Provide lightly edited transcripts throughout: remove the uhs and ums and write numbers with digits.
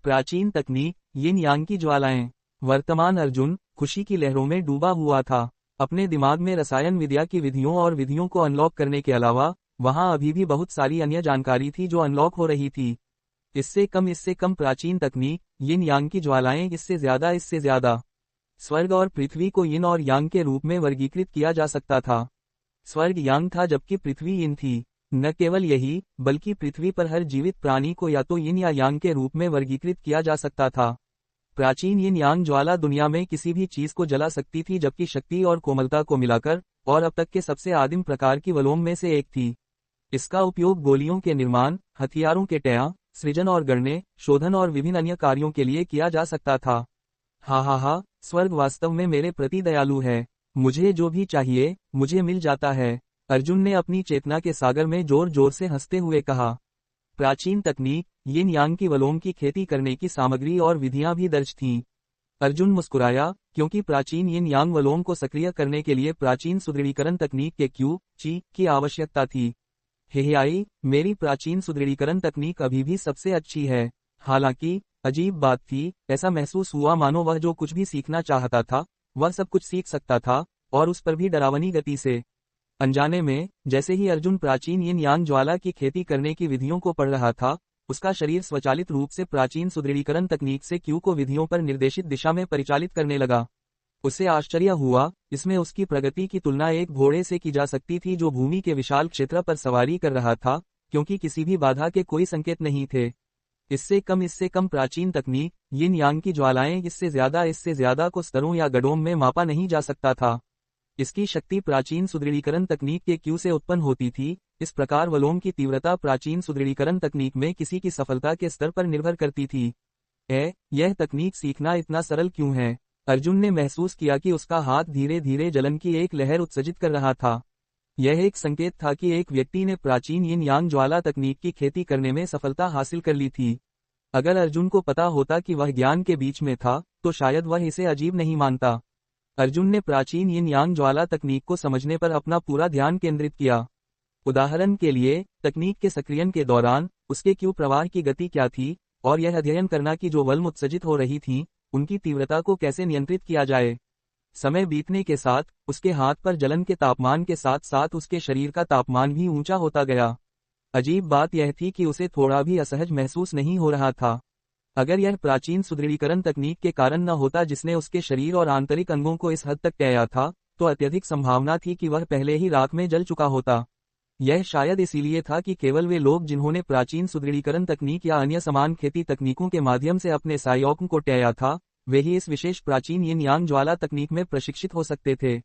प्राचीन तकनीक, यिन यांग की ज्वालाएं। वर्तमान अर्जुन खुशी की लहरों में डूबा हुआ था। अपने दिमाग में रसायन विद्या की विधियों और विधियों को अनलॉक करने के अलावा वहां अभी भी बहुत सारी अन्य जानकारी थी जो अनलॉक हो रही थी। इससे कम प्राचीन तकनीक, यिन यांग की ज्वालाएं, इससे ज्यादा। स्वर्ग और पृथ्वी को यिन और यांग के रूप में वर्गीकृत किया जा सकता था। स्वर्ग यांग था जबकि पृथ्वी यिन थी। न केवल यही, बल्कि पृथ्वी पर हर जीवित प्राणी को या तो यिन या यांग के रूप में वर्गीकृत किया जा सकता था। प्राचीन यिन यांग ज्वाला दुनिया में किसी भी चीज को जला सकती थी, जबकि शक्ति और कोमलता को मिलाकर और अब तक के सबसे आदिम प्रकार की वलोम में से एक थी। इसका उपयोग गोलियों के निर्माण, हथियारों के टया सृजन और गढ़ने, शोधन और विभिन्न अन्य कार्यों के लिए किया जा सकता था। हा, स्वर्ग वास्तव में मेरे प्रति दयालु है। मुझे जो भी चाहिए मुझे मिल जाता है। अर्जुन ने अपनी चेतना के सागर में जोर जोर से हंसते हुए कहा। प्राचीन तकनीक, यिन यांग की वलोम की खेती करने की सामग्री और विधियां भी दर्ज थीं। अर्जुन मुस्कुराया, क्योंकि प्राचीन यिन यांग वलोम को सक्रिय करने के लिए प्राचीन सुदृढ़ीकरण तकनीक के ची की आवश्यकता थी। हेयाई, मेरी प्राचीन सुदृढ़ीकरण तकनीक अभी भी सबसे अच्छी है। हालांकि अजीब बात थी, ऐसा महसूस हुआ मानो वह जो कुछ भी सीखना चाहता था वह सब कुछ सीख सकता था, और उस पर भी डरावनी गति से। अनजाने में, जैसे ही अर्जुन प्राचीन यिन यांग ज्वाला की खेती करने की विधियों को पढ़ रहा था, उसका शरीर स्वचालित रूप से प्राचीन सुदृढ़ीकरण तकनीक से क्यू को विधियों पर निर्देशित दिशा में परिचालित करने लगा। उसे आश्चर्य हुआ, इसमें उसकी प्रगति की तुलना एक घोड़े से की जा सकती थी जो भूमि के विशाल क्षेत्र पर सवारी कर रहा था, क्योंकि किसी भी बाधा के कोई संकेत नहीं थे। इससे कम प्राचीन तकनीक, यिन यांग की ज्वालाएं, इससे ज्यादा को स्तरों या गड़ों में मापा नहीं जा सकता था। इसकी शक्ति प्राचीन सुदृढ़ीकरण तकनीक के क्यू से उत्पन्न होती थी। इस प्रकार वलोम की तीव्रता प्राचीन सुदृढ़ीकरण तकनीक में किसी की सफलता के स्तर पर निर्भर करती थी। यह तकनीक सीखना इतना सरल क्यों है? अर्जुन ने महसूस किया कि उसका हाथ धीरे धीरे जलन की एक लहर उत्सर्जित कर रहा था। यह एक संकेत था कि एक व्यक्ति ने प्राचीन यिन यांग ज्वाला तकनीक की खेती करने में सफलता हासिल कर ली थी। अगर अर्जुन को पता होता कि वह ज्ञान के बीच में था, तो शायद वह इसे अजीब नहीं मानता। अर्जुन ने प्राचीन यिन यांग ज्वाला तकनीक को समझने पर अपना पूरा ध्यान केंद्रित किया। उदाहरण के लिए, तकनीक के सक्रियण के दौरान उसके क्यू प्रवाह की गति क्या थी, और यह अध्ययन करना कि जो वल्म उत्सर्जित हो रही थीं, उनकी तीव्रता को कैसे नियंत्रित किया जाए। समय बीतने के साथ उसके हाथ पर जलन के तापमान के साथ साथ उसके शरीर का तापमान भी ऊंचा होता गया। अजीब बात यह थी कि उसे थोड़ा भी असहज महसूस नहीं हो रहा था। अगर यह प्राचीन सुदृढ़ीकरण तकनीक के कारण न होता जिसने उसके शरीर और आंतरिक अंगों को इस हद तक तैयार था, तो अत्यधिक संभावना थी कि वह पहले ही राख में जल चुका होता। यह शायद इसीलिए था कि केवल वे लोग जिन्होंने प्राचीन सुदृढ़ीकरण तकनीक या अन्य समान खेती तकनीकों के माध्यम से अपने सायोक को तैयार था, वे ही इस विशेष प्राचीन यिन यांग ज्वाला तकनीक में प्रशिक्षित हो सकते थे।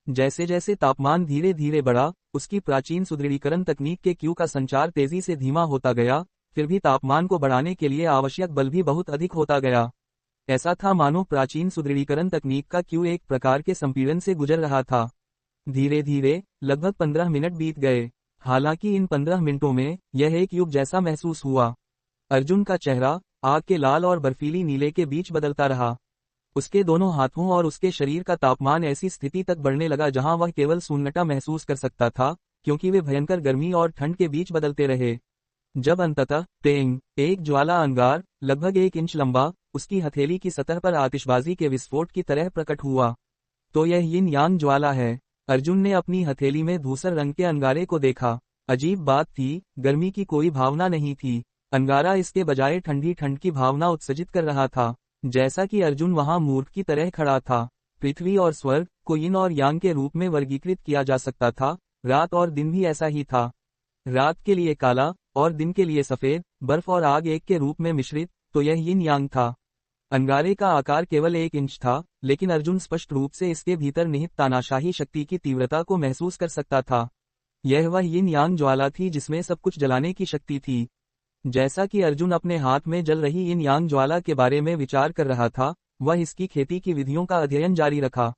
जैसे जैसे तापमान धीरे धीरे बढ़ा, उसकी प्राचीन सुदृढ़ीकरण तकनीक के क्यू का संचार तेजी से धीमा होता गया, फिर भी तापमान को बढ़ाने के लिए आवश्यक बल भी बहुत अधिक होता गया। ऐसा था मानो प्राचीन सुदृढ़ीकरण तकनीक का क्यू एक प्रकार के संपीड़न से गुजर रहा था। धीरे धीरे लगभग 15 मिनट बीत गए। हालांकि इन 15 मिनटों में यह एक युग जैसा महसूस हुआ। अर्जुन का चेहरा आग के लाल और बर्फीली नीले के बीच बदलता रहा। उसके दोनों हाथों और उसके शरीर का तापमान ऐसी स्थिति तक बढ़ने लगा जहां वह केवल शून्यता महसूस कर सकता था, क्योंकि वे भयंकर गर्मी और ठंड के बीच बदलते रहे। जब अंततः टेंग, एक ज्वाला अंगार लगभग 1 इंच लंबा, उसकी हथेली की सतह पर आतिशबाजी के विस्फोट की तरह प्रकट हुआ। तो यह यिन यांग ज्वाला है। अर्जुन ने अपनी हथेली में धूसर रंग के अंगारे को देखा। अजीब बात थी, गर्मी की कोई भावना नहीं थी। अंगारा इसके बजाय ठंडी ठंड की भावना उत्सर्जित कर रहा था। जैसा कि अर्जुन वहां मूर्ख की तरह खड़ा था। पृथ्वी और स्वर्ग को यिन और यांग के रूप में वर्गीकृत किया जा सकता था। रात और दिन भी ऐसा ही था। रात के लिए काला और दिन के लिए सफेद, बर्फ और आग एक के रूप में मिश्रित, तो यह यिन यांग था। अंगारे का आकार केवल 1 इंच था, लेकिन अर्जुन स्पष्ट रूप से इसके भीतर निहित तानाशाही शक्ति की तीव्रता को महसूस कर सकता था। यह वह यिन यांग ज्वाला थी जिसमें सब कुछ जलाने की शक्ति थी। जैसा कि अर्जुन अपने हाथ में जल रही यिन यांग ज्वाला के बारे में विचार कर रहा था, वह इसकी खेती की विधियों का अध्ययन जारी रखा।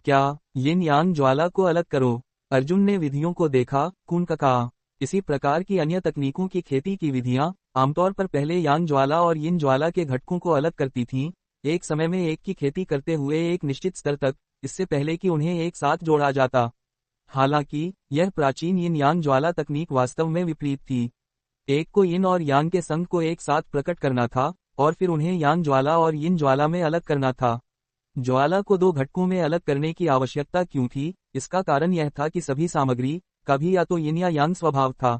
क्या यिन यांग ज्वाला को अलग करो? अर्जुन ने विधियों को देखा, कून कहा। इसी प्रकार की अन्य तकनीकों की खेती की विधियां आमतौर पर पहले यांग ज्वाला और यिन ज्वाला के घटकों को अलग करती थीं, एक समय में एक की खेती करते हुए एक निश्चित स्तर तक, इससे पहले कि उन्हें एक साथ जोड़ा जाता। हालांकि यह प्राचीन यिन यांग ज्वाला तकनीक वास्तव में विपरीत थी। एक को यिन और यांग के संघ को एक साथ प्रकट करना था, और फिर उन्हें यांग ज्वाला और यिन ज्वाला में अलग करना था। ज्वाला को दो घटकों में अलग करने की आवश्यकता क्यों थी? इसका कारण यह था कि सभी सामग्री का भी या तो यिन या यांग स्वभाव था।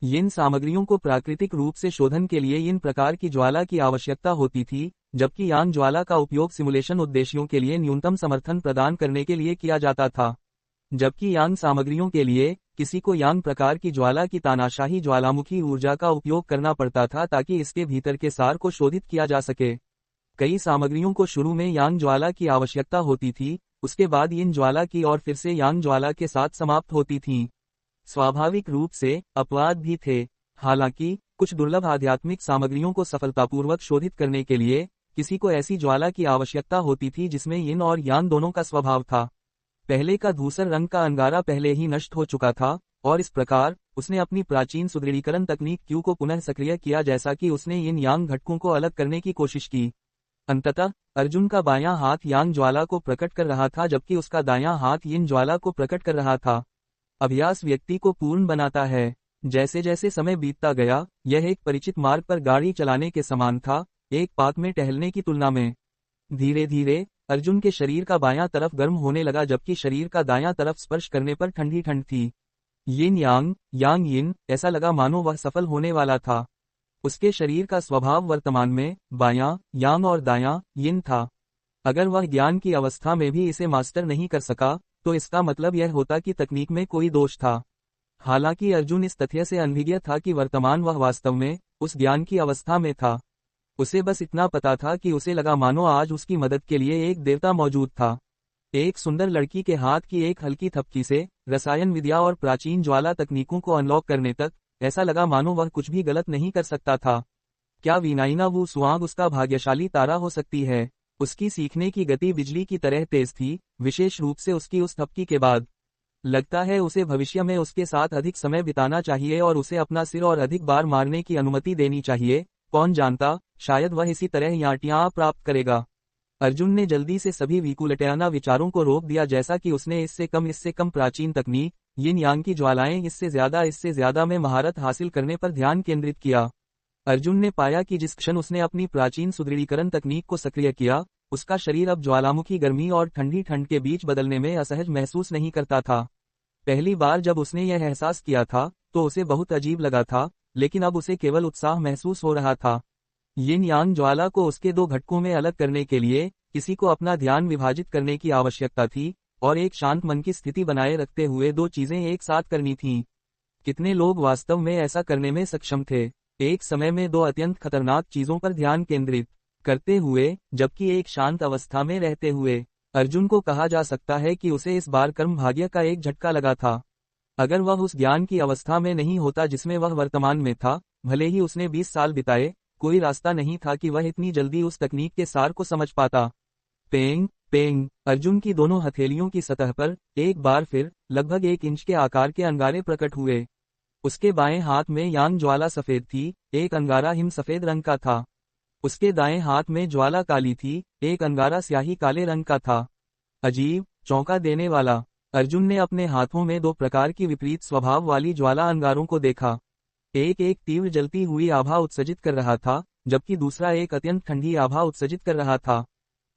यिन सामग्रियों को प्राकृतिक रूप से शोधन के लिए इन प्रकार की ज्वाला की आवश्यकता होती थी, जबकि यांग ज्वाला का उपयोग सिमुलेशन उद्देश्यों के लिए न्यूनतम समर्थन प्रदान करने के लिए किया जाता था। जबकि यांग सामग्रियों के लिए किसी को यांग प्रकार की ज्वाला की तानाशाही ज्वालामुखी ऊर्जा का उपयोग करना पड़ता था ताकि इसके भीतर के सार को शोधित किया जा सके। कई सामग्रियों को शुरू में यांग ज्वाला की आवश्यकता होती थी, उसके बाद यिन ज्वाला की और फिर से यांग ज्वाला के साथ समाप्त होती थीं। स्वाभाविक रूप से अपवाद भी थे। हालांकि कुछ दुर्लभ आध्यात्मिक सामग्रियों को सफलतापूर्वक शोधित करने के लिए किसी को ऐसी ज्वाला की आवश्यकता होती थी जिसमें यिन और यांग दोनों का स्वभाव था। पहले का धूसर रंग का अंगारा पहले ही नष्ट हो चुका था, और इस प्रकार उसने अपनी प्राचीन सुदृढ़ीकरण तकनीक क्यू को पुनः सक्रिय किया, जैसा कि उसने यिन यांग घटकों को अलग करने की कोशिश की। अंततः अर्जुन का बायां हाथ यांग ज्वाला को प्रकट कर रहा था, जबकि उसका दायां हाथ यिन ज्वाला को प्रकट कर रहा था। अभ्यास व्यक्ति को पूर्ण बनाता है। जैसे जैसे समय बीतता गया, यह एक परिचित मार्ग पर गाड़ी चलाने के समान था, एक पार्क में टहलने की तुलना में। धीरे धीरे अर्जुन के शरीर का बायां तरफ गर्म होने लगा, जबकि शरीर का दायां तरफ स्पर्श करने पर ठंडी ठंड थी। यिन यांग, यांग यिन, ऐसा लगा मानो वह सफल होने वाला था। उसके शरीर का स्वभाव वर्तमान में बायां यांग और दायां यिन था। अगर वह ज्ञान की अवस्था में भी इसे मास्टर नहीं कर सका, तो इसका मतलब यह होता कि तकनीक में कोई दोष था। हालांकि अर्जुन इस तथ्य से अनभिज्ञ था कि वर्तमान वह वास्तव में उस ज्ञान की अवस्था में था। उसे बस इतना पता था कि उसे लगा मानो आज उसकी मदद के लिए एक देवता मौजूद था। एक सुंदर लड़की के हाथ की एक हल्की थपकी से रसायन विद्या और प्राचीन ज्वाला तकनीकों को अनलॉक करने तक ऐसा लगा मानो वह कुछ भी गलत नहीं कर सकता था। क्या वीनाइना वू सुआंग उसका भाग्यशाली तारा हो सकती है? उसकी सीखने की गति बिजली की तरह तेज थी, विशेष रूप से उसकी उस थपकी के बाद। लगता है उसे भविष्य में उसके साथ अधिक समय बिताना चाहिए और उसे अपना सिर और अधिक बार मारने की अनुमति देनी चाहिए। कौन जानता, शायद वह इसी तरह याटियां प्राप्त करेगा। अर्जुन ने जल्दी से सभी विकुलटयाना विचारों को रोक दिया, जैसा कि उसने इससे कम प्राचीन तकनीक, यिन यांग की ज्वालाएं इससे ज्यादा में महारत हासिल करने पर ध्यान केंद्रित किया। अर्जुन ने पाया कि जिस क्षण उसने अपनी प्राचीन सुदृढ़ीकरण तकनीक को सक्रिय किया, उसका शरीर अब ज्वालामुखी गर्मी और ठंडी ठंड के बीच बदलने में असहज महसूस नहीं करता था। पहली बार जब उसने यह एहसास किया था, तो उसे बहुत अजीब लगा था, लेकिन अब उसे केवल उत्साह महसूस हो रहा था। यिन यांग ज्वाला को उसके दो घटकों में अलग करने के लिए किसी को अपना ध्यान विभाजित करने की आवश्यकता थी, और एक शांत मन की स्थिति बनाए रखते हुए दो चीजें एक साथ करनी थीं। कितने लोग वास्तव में ऐसा करने में सक्षम थे, एक समय में दो अत्यंत खतरनाक चीजों पर ध्यान केंद्रित करते हुए, जबकि एक शांत अवस्था में रहते हुए? अर्जुन को कहा जा सकता है कि उसे इस बार कर्म भाग्य का एक झटका लगा था। अगर वह उस ज्ञान की अवस्था में नहीं होता जिसमें वह वर्तमान में था, भले ही उसने 20 साल बिताए, कोई रास्ता नहीं था कि वह इतनी जल्दी उस तकनीक के सार को समझ पाता। पेंग पेंग, अर्जुन की दोनों हथेलियों की सतह पर एक बार फिर लगभग 1 इंच के आकार के अंगारे प्रकट हुए। उसके बाएं हाथ में यांग ज्वाला सफेद थी, एक अंगारा हिम सफेद रंग का था। उसके दाएं हाथ में ज्वाला काली थी, एक अंगारा स्याही काले रंग का था। अजीब, चौंका देने वाला। अर्जुन ने अपने हाथों में दो प्रकार की विपरीत स्वभाव वाली ज्वाला अंगारों को देखा। एक तीव्र जलती हुई आभा उत्सर्जित कर रहा था, जबकि दूसरा एक अत्यंत ठंडी आभा उत्सर्जित कर रहा था।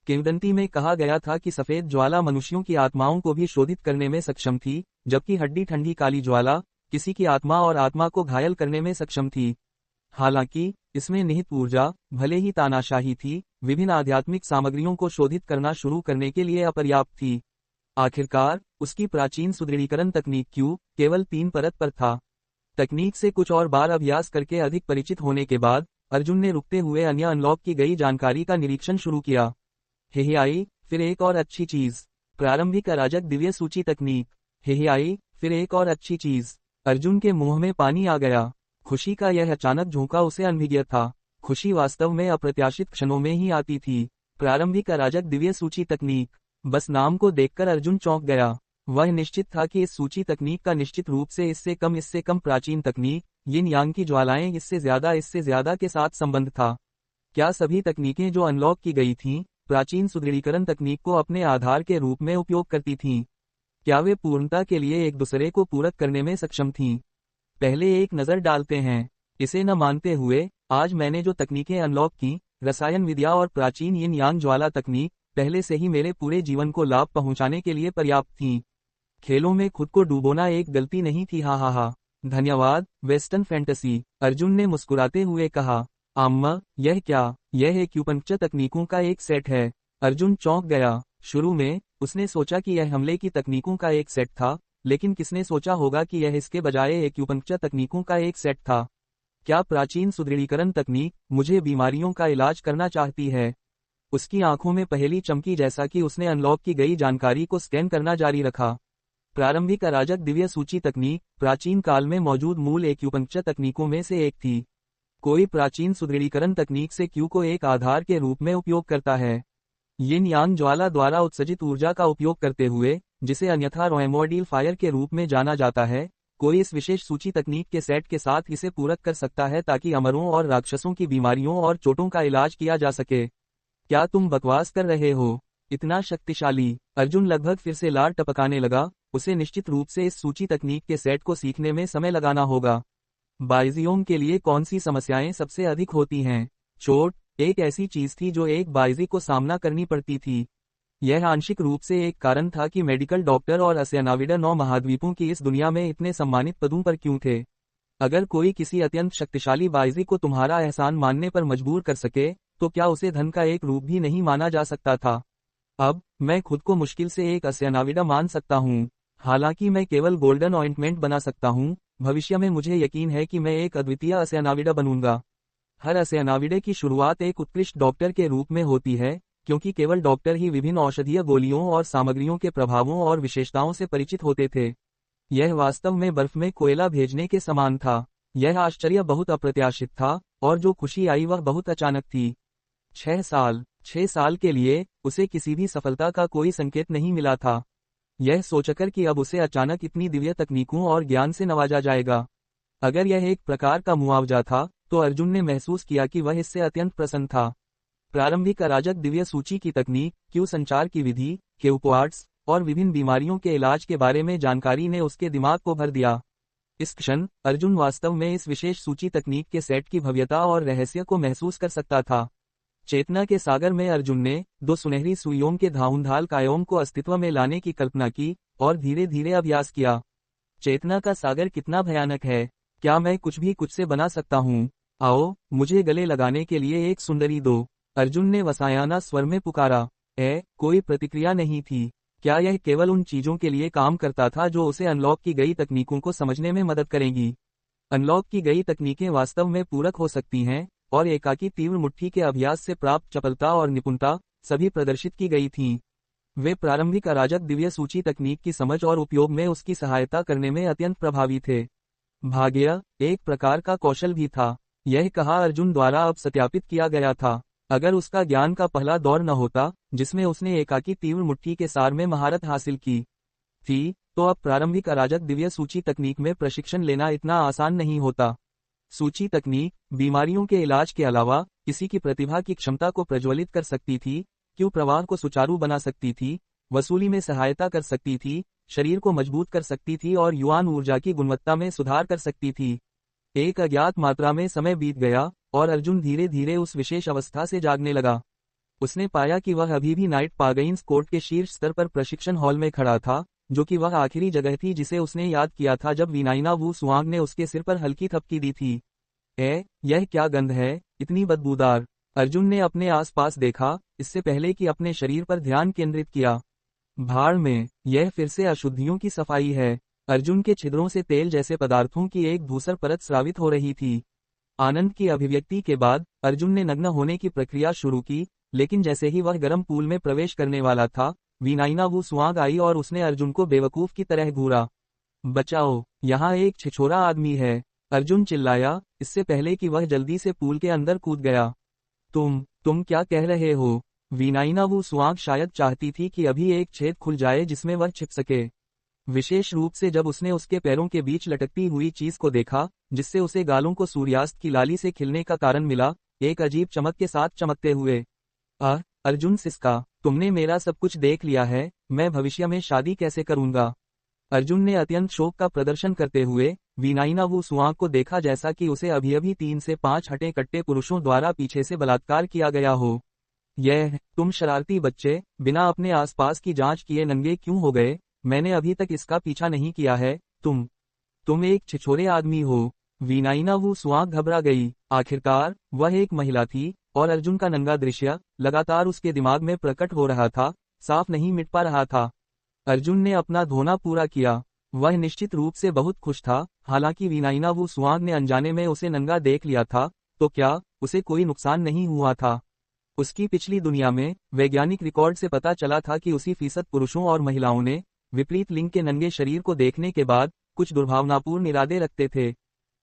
किंवदंती में कहा गया था कि सफेद ज्वाला मनुष्यों की आत्माओं को भी शोधित करने में सक्षम थी, जबकि हड्डी ठंडी काली ज्वाला किसी की आत्मा और आत्मा को घायल करने में सक्षम थी। हालांकि इसमें निहित ऊर्जा भले ही तानाशाही थी, विभिन्न आध्यात्मिक सामग्रियों को शोधित करना शुरू करने के लिए अपर्याप्त थी। आखिरकार उसकी प्राचीन सुदृढ़ीकरण तकनीक क्यू केवल 3 परत पर था। तकनीक से कुछ और बार अभ्यास करके अधिक परिचित होने के बाद अर्जुन ने रुकते हुए अन्य अनलॉक की गई जानकारी का निरीक्षण शुरू किया। हेहियाई, फिर एक और अच्छी चीज। प्रारंभिक अराजक दिव्य सूची तकनीक। हेहियाई, फिर एक और अच्छी चीज। अर्जुन के मुंह में पानी आ गया। खुशी का यह अचानक झोंका उसे अनभिज्ञ था। खुशी वास्तव में अप्रत्याशित क्षणों में ही आती थी। प्रारंभिक अराजक दिव्य सूची तकनीक, बस नाम को देखकर अर्जुन चौंक गया। वह निश्चित था कि इस सूची तकनीक का निश्चित रूप से इससे कम प्राचीन तकनीक, यिन यांग की ज्वालाएं इससे ज्यादा के साथ संबंध था। क्या सभी तकनीकें जो अनलॉक की गई थीं, प्राचीन सुदृढ़ीकरण तकनीक को अपने आधार के रूप में उपयोग करती थीं? क्या वे पूर्णता के लिए एक दूसरे को पूरक करने में सक्षम थीं? पहले एक नजर डालते हैं। इसे न मानते हुए, आज मैंने जो तकनीकें अनलॉक की, रसायन विद्या और प्राचीन यिन यांग ज्वाला तकनीक पहले से ही मेरे पूरे जीवन को लाभ पहुंचाने के लिए पर्याप्त थी। खेलों में खुद को डूबोना एक गलती नहीं थी। हा हा हा। धन्यवाद वेस्टर्न फैंटेसी, अर्जुन ने मुस्कुराते हुए कहा। अम्मा, यह क्या? यह एक्यूपंक्चर तकनीकों का एक सेट है। अर्जुन चौंक गया। शुरू में उसने सोचा कि यह हमले की तकनीकों का एक सेट था, लेकिन किसने सोचा होगा कि यह इसके बजाय एक्यूपंक्चर तकनीकों का एक सेट था। क्या प्राचीन सुदृढ़ीकरण तकनीक मुझे बीमारियों का इलाज करना चाहती है? उसकी आंखों में पहेली चमकी जैसा कि उसने अनलॉक की गई जानकारी को स्कैन करना जारी रखा। प्रारंभिक अराजक दिव्य सूची तकनीक प्राचीन काल में मौजूद मूल एक्यूपंक्चर तकनीकों में से एक थी। कोई प्राचीन सुदृढ़ीकरण तकनीक से क्यू को एक आधार के रूप में उपयोग करता है। यिन यांग ज्वाला द्वारा उत्सर्जित ऊर्जा का उपयोग करते हुए, जिसे अन्यथा रोएमोइडल फायर के रूप में जाना जाता है, कोई इस विशेष सूची तकनीक के सेट के साथ इसे पूरक कर सकता है ताकि अमरों और राक्षसों की बीमारियों और चोटों का इलाज किया जा सके। क्या तुम बकवास कर रहे हो? इतना शक्तिशाली? अर्जुन लगभग फिर से लार टपकाने लगा। उसे निश्चित रूप से इस सूची तकनीक के सेट को सीखने में समय लगाना होगा। बाइजियोम के लिए कौन सी समस्याएं सबसे अधिक होती हैं? चोट एक ऐसी चीज थी जो एक बाइजी को सामना करनी पड़ती थी। यह आंशिक रूप से एक कारण था कि मेडिकल डॉक्टर और अस्यानाविडा 9 महाद्वीपों की इस दुनिया में इतने सम्मानित पदों पर क्यों थे। अगर कोई किसी अत्यंत शक्तिशाली बाइजी को तुम्हारा एहसान मानने पर मजबूर कर सके, तो क्या उसे धन का एक रूप भी नहीं माना जा सकता था? अब मैं खुद को मुश्किल से एक अस्यानाविडा मान सकता हूँ। हालांकि मैं केवल गोल्डन ऑइंटमेंट बना सकता हूँ, भविष्य में मुझे यकीन है कि मैं एक अद्वितीय अस्यानाविडा बनूंगा। हर अस्यानाविडे की शुरुआत एक उत्कृष्ट डॉक्टर के रूप में होती है, क्योंकि केवल डॉक्टर ही विभिन्न औषधीय गोलियों और सामग्रियों के प्रभावों और विशेषताओं से परिचित होते थे। यह वास्तव में बर्फ में कोयला भेजने के समान था। यह आश्चर्य बहुत अप्रत्याशित था, और जो खुशी आई वह बहुत अचानक थी। 6 साल के लिए उसे किसी भी सफलता का कोई संकेत नहीं मिला था। यह सोचकर कि अब उसे अचानक इतनी दिव्य तकनीकों और ज्ञान से नवाजा जाएगा। अगर यह एक प्रकार का मुआवजा था, तो अर्जुन ने महसूस किया कि वह इससे अत्यंत प्रसन्न था। प्रारंभिक अराजक दिव्य सूची की तकनीक, क्यू संचार की विधि, क्यूक्वार्ट्स और विभिन्न बीमारियों के इलाज के बारे में जानकारी ने उसके दिमाग को भर दिया। इस क्षण अर्जुन वास्तव में इस विशेष सूची तकनीक के सेट की भव्यता और रहस्य को महसूस कर सकता था। चेतना के सागर में अर्जुन ने 2 सुनहरी सुइयों के धाउंधाल कायोम को अस्तित्व में लाने की कल्पना की और धीरे धीरे अभ्यास किया। चेतना का सागर कितना भयानक है! क्या मैं कुछ भी कुछ से बना सकता हूँ? आओ, मुझे गले लगाने के लिए एक सुंदरी दो, अर्जुन ने वसायाना स्वर में पुकारा। कोई प्रतिक्रिया नहीं थी। क्या यह केवल उन चीजों के लिए काम करता था जो उसे अनलॉक की गई तकनीकों को समझने में मदद करेंगी? अनलॉक की गई तकनीकें वास्तव में पूरक हो सकती हैं, और एकाकी तीव्र मुट्ठी के अभ्यास से प्राप्त चपलता और निपुणता सभी प्रदर्शित की गई थीं। वे प्रारंभिक अराजक दिव्य सूची तकनीक की समझ और उपयोग में उसकी सहायता करने में अत्यंत प्रभावी थे। भाग्य एक प्रकार का कौशल भी था। यह कहा अर्जुन द्वारा अब सत्यापित किया गया था। अगर उसका ज्ञान का पहला दौर न होता, जिसमें उसने एकाकी तीव्र मुट्ठी के सार में महारत हासिल की थी, तो अब प्रारंभिक अराजक दिव्य सूची तकनीक में प्रशिक्षण लेना इतना आसान नहीं होता। सूची तकनीक बीमारियों के इलाज के अलावा किसी की प्रतिभा की क्षमता को प्रज्वलित कर सकती थी, क्यू प्रवाह को सुचारू बना सकती थी, वसूली में सहायता कर सकती थी, शरीर को मजबूत कर सकती थी और युवान ऊर्जा की गुणवत्ता में सुधार कर सकती थी। एक अज्ञात मात्रा में समय बीत गया और अर्जुन धीरे धीरे उस विशेष अवस्था से जागने लगा। उसने पाया कि वह अभी भी नाइट पागइन्स कोर्ट के शीर्ष स्तर पर प्रशिक्षण हॉल में खड़ा था, जो कि वह आखिरी जगह थी जिसे उसने याद किया था जब वीनाइना वू सुआंग ने उसके सिर पर हल्की थपकी दी थी। यह क्या गंध है, इतनी बदबूदार! अर्जुन ने अपने आसपास देखा, इससे पहले कि अपने शरीर पर ध्यान केंद्रित किया। भाड़ में, यह फिर से अशुद्धियों की सफाई है। अर्जुन के छिद्रों से तेल जैसे पदार्थों की एक धूसर परत स्रावित हो रही थी। आनंद की अभिव्यक्ति के बाद अर्जुन ने नग्न होने की प्रक्रिया शुरू की, लेकिन जैसे ही वह गर्म पूल में प्रवेश करने वाला था, वीनाइना वू सुआंग आई और उसने अर्जुन को बेवकूफ की तरह घूरा। बचाओ, यहाँ एक छिछोरा आदमी है, अर्जुन चिल्लाया, इससे पहले कि वह जल्दी से पूल के अंदर कूद गया। तुम क्या कह रहे हो? वीनाइना वू सुआंग शायद चाहती थी कि अभी एक छेद खुल जाए जिसमें वह छिप सके, विशेष रूप से जब उसने उसके पैरों के बीच लटकती हुई चीज को देखा, जिससे उसे गालों को सूर्यास्त की लाली से खिलने का कारण मिला, एक अजीब चमक के साथ चमकते हुए। अर्जुन सिसका, तुमने मेरा सब कुछ देख लिया है, मैं भविष्य में शादी कैसे करूंगा? अर्जुन ने अत्यंत शोक का प्रदर्शन करते हुए वीनाइना वू सुआंग को देखा जैसा कि उसे अभी अभी 3 से 5 हटे कट्टे पुरुषों द्वारा पीछे से बलात्कार किया गया हो। तुम शरारती बच्चे, बिना अपने आसपास की जांच किए नंगे क्यों हो गए? मैंने अभी तक इसका पीछा नहीं किया है। तुम एक छिछोरे आदमी हो। वीनाइना वू सुआंग घबरा गई। आखिरकार वह एक महिला थी, और अर्जुन का नंगा दृश्य लगातार उसके दिमाग में प्रकट हो रहा था, साफ नहीं मिट पा रहा था। अर्जुन ने अपना धोना पूरा किया। वह निश्चित रूप से बहुत खुश था। हालांकि वीनाइना वू सुआंग ने अनजाने में उसे नंगा देख लिया था, तो क्या उसे कोई नुकसान नहीं हुआ था? उसकी पिछली दुनिया में वैज्ञानिक रिकॉर्ड से पता चला था कि 80% पुरुषों और महिलाओं ने विपरीत लिंग के नंगे शरीर को देखने के बाद कुछ दुर्भावनापूर्ण इरादे रखते थे।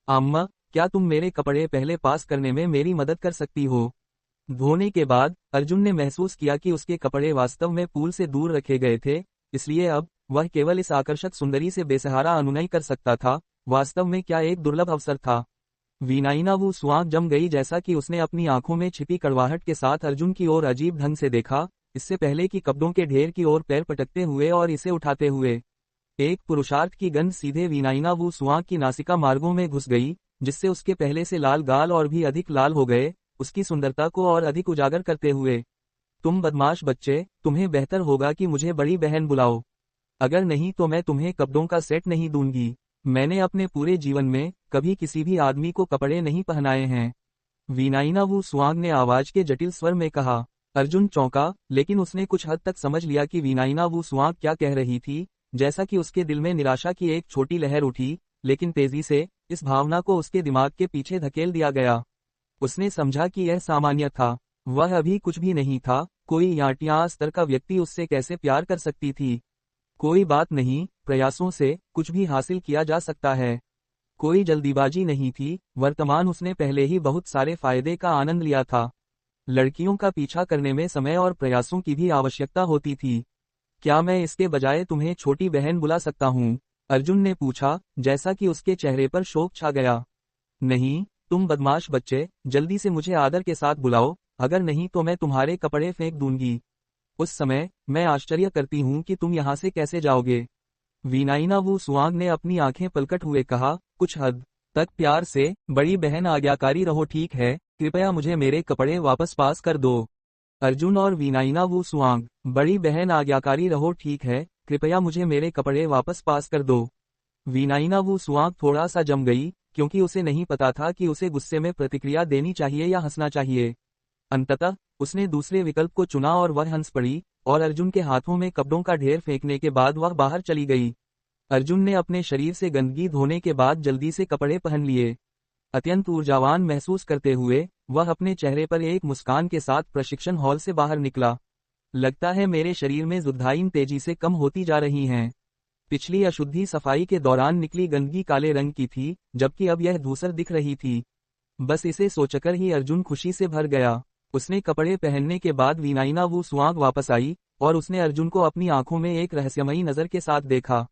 अम्मा, क्या तुम मेरे कपड़े पहले पास करने में मेरी मदद कर सकती हो? धोने के बाद अर्जुन ने महसूस किया कि उसके कपड़े वास्तव में पूल से दूर रखे गए थे, इसलिए अब वह केवल इस आकर्षक सुंदरी से बेसहारा अनुनय कर सकता था। वास्तव में क्या एक दुर्लभ अवसर था। वीनाइना वू सुआंग जम गई जैसा कि उसने अपनी आंखों में छिपी कड़वाहट के साथ अर्जुन की ओर अजीब ढंग से देखा, इससे पहले कि कपड़ों के ढेर की ओर पैर पटकते हुए और इसे उठाते हुए। एक पुरुषार्थ की गंध सीधे वीनाइना वू सुआंग की नासिका मार्गों में घुस गई, जिससे उसके पहले से लाल गाल और भी अधिक लाल हो गए, उसकी सुंदरता को और अधिक उजागर करते हुए। तुम बदमाश बच्चे, तुम्हें बेहतर होगा कि मुझे बड़ी बहन बुलाओ। अगर नहीं तो मैं तुम्हें कपड़ों का सेट नहीं दूंगी। मैंने अपने पूरे जीवन में कभी किसी भी आदमी को कपड़े नहीं पहनाए हैं। वीनाइना वू सुआंग ने आवाज के जटिल स्वर में कहा। अर्जुन चौंका, लेकिन उसने कुछ हद तक समझ लिया कि वीनाइना वू सुआंग क्या कह रही थी। जैसा कि उसके दिल में निराशा की एक छोटी लहर उठी, लेकिन तेजी से इस भावना को उसके दिमाग के पीछे धकेल दिया गया। उसने समझा कि यह सामान्य था। वह अभी कुछ भी नहीं था। कोई याटिया स्तर का व्यक्ति उससे कैसे प्यार कर सकती थी? कोई बात नहीं, प्रयासों से कुछ भी हासिल किया जा सकता है। कोई जल्दीबाजी नहीं थी। वर्तमान उसने पहले ही बहुत सारे फायदे का आनंद लिया था। लड़कियों का पीछा करने में समय और प्रयासों की भी आवश्यकता होती थी। क्या मैं इसके बजाय तुम्हें छोटी बहन बुला सकता हूँ? अर्जुन ने पूछा, जैसा कि उसके चेहरे पर शोक छा गया। नहीं, तुम बदमाश बच्चे, जल्दी से मुझे आदर के साथ बुलाओ, अगर नहीं तो मैं तुम्हारे कपड़े फेंक दूंगी। उस समय मैं आश्चर्य करती हूँ कि तुम यहाँ से कैसे जाओगे। वीनाइना वू सुआंग ने अपनी आंखें पलकट हुए कहा, कुछ हद तक प्यार से, बड़ी बहन आज्ञाकारी रहो ठीक है, कृपया मुझे मेरे कपड़े वापस पास कर दो। अर्जुन और वीनाइना वू सुआंग, बड़ी बहन आज्ञाकारी रहो ठीक है, कृपया मुझे मेरे कपड़े वापस पास कर दो। वीनाइना वू सुआंग थोड़ा सा जम गई, क्योंकि उसे नहीं पता था कि उसे गुस्से में प्रतिक्रिया देनी चाहिए या हंसना चाहिए। अंततः उसने दूसरे विकल्प को चुना और वह हंस पड़ी, और अर्जुन के हाथों में कपड़ों का ढेर फेंकने के बाद वह बाहर चली गई। अर्जुन ने अपने शरीर से गंदगी धोने के बाद जल्दी से कपड़े पहन लिए। अत्यंत ऊर्जावान महसूस करते हुए वह अपने चेहरे पर एक मुस्कान के साथ प्रशिक्षण हॉल से बाहर निकला। लगता है मेरे शरीर में जुद्धाइन तेजी से कम होती जा रही हैं। पिछली अशुद्धि सफाई के दौरान निकली गंदगी काले रंग की थी, जबकि अब यह धूसर दिख रही थी। बस इसे सोचकर ही अर्जुन खुशी से भर गया। उसने कपड़े पहनने के बाद वीनाइना वू सुआंग वापस आई, और उसने अर्जुन को अपनी आंखों में एक रहस्यमयी नजर के साथ देखा।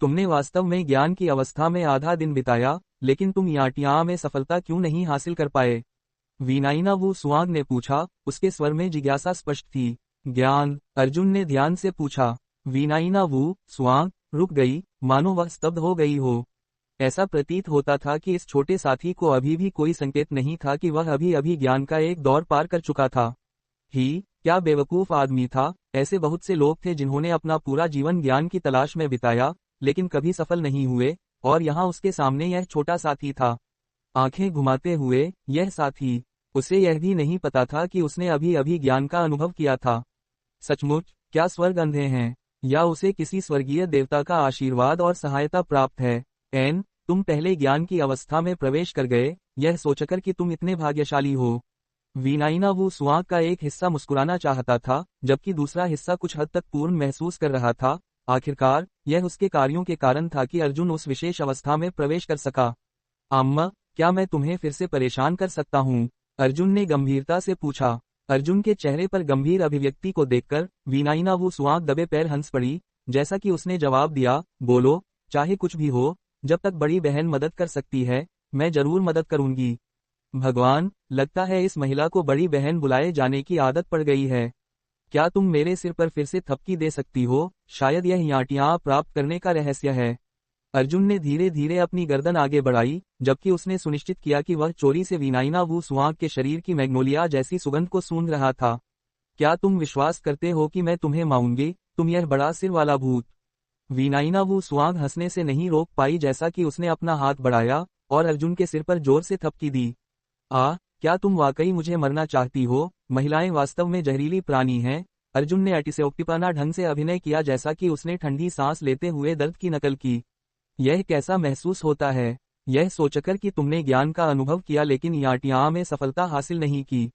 तुमने वास्तव में ज्ञान की अवस्था में आधा दिन बिताया, लेकिन तुम याटिया में सफलता क्यों नहीं हासिल कर पाए? वीनाइना वू सुआंग ने पूछा, उसके स्वर में जिज्ञासा स्पष्ट थी। ज्ञान? अर्जुन ने ध्यान से पूछा। वीनाइना वू सुआंग रुक गई, मानो वह स्तब्ध हो गई हो। ऐसा प्रतीत होता था कि इस छोटे साथी को अभी भी कोई संकेत नहीं था कि वह अभी अभी ज्ञान का एक दौर पार कर चुका था। क्या बेवकूफ आदमी था। ऐसे बहुत से लोग थे जिन्होंने अपना पूरा जीवन ज्ञान की तलाश में बिताया, लेकिन कभी सफल नहीं हुए, और यहाँ उसके सामने यह छोटा साथी था। आंखें घुमाते हुए यह साथी, उसे यह भी नहीं पता था कि उसने अभी अभी ज्ञान का अनुभव किया था। सचमुच, क्या स्वर्ग अंधे हैं, या उसे किसी स्वर्गीय देवता का आशीर्वाद और सहायता प्राप्त है? तुम पहले ज्ञान की अवस्था में प्रवेश कर गए, यह सोचकर कि तुम इतने भाग्यशाली हो। वीनाइना वू सुआंग का एक हिस्सा मुस्कुराना चाहता था, जबकि दूसरा हिस्सा कुछ हद तक पूर्ण महसूस कर रहा था। आखिरकार यह उसके कार्यों के कारण था कि अर्जुन उस विशेष अवस्था में प्रवेश कर सका। अम्मा, क्या मैं तुम्हें फिर से परेशान कर सकता हूँ? अर्जुन ने गंभीरता से पूछा। अर्जुन के चेहरे पर गंभीर अभिव्यक्ति को देखकर वीनाइना वू सुआंग दबे पैर हंस पड़ी, जैसा कि उसने जवाब दिया, बोलो, चाहे कुछ भी हो, जब तक बड़ी बहन मदद कर सकती है, मैं जरूर मदद करूंगी। भगवान, लगता है इस महिला को बड़ी बहन बुलाए जाने की आदत पड़ गई है। क्या तुम मेरे सिर पर फिर से थपकी दे सकती हो? शायद यह याटियां प्राप्त करने का रहस्य है। अर्जुन ने धीरे धीरे अपनी गर्दन आगे बढ़ाई, जबकि उसने सुनिश्चित किया कि वह चोरी से वीनाइना वू सुआंग के शरीर की मैग्नोलिया जैसी सुगंध को सूंघ रहा था। क्या तुम विश्वास करते हो कि मैं तुम्हें मारूंगी, तुम यह बड़ा सिर वाला भूत? वीनाइना वू सुआंग हंसने से नहीं रोक पाई जैसा कि उसने अपना हाथ बढ़ाया और अर्जुन के सिर पर जोर से थपकी दी। क्या तुम वाकई मुझे मरना चाहती हो? महिलाएं वास्तव में जहरीली प्राणी हैं। अर्जुन ने अतिशयोक्तिपूर्ण ढंग से अभिनय किया जैसा कि उसने ठंडी सांस लेते हुए दर्द की नकल की। यह कैसा महसूस होता है, यह सोचकर कि तुमने ज्ञान का अनुभव किया लेकिन याटियां में सफलता हासिल नहीं की?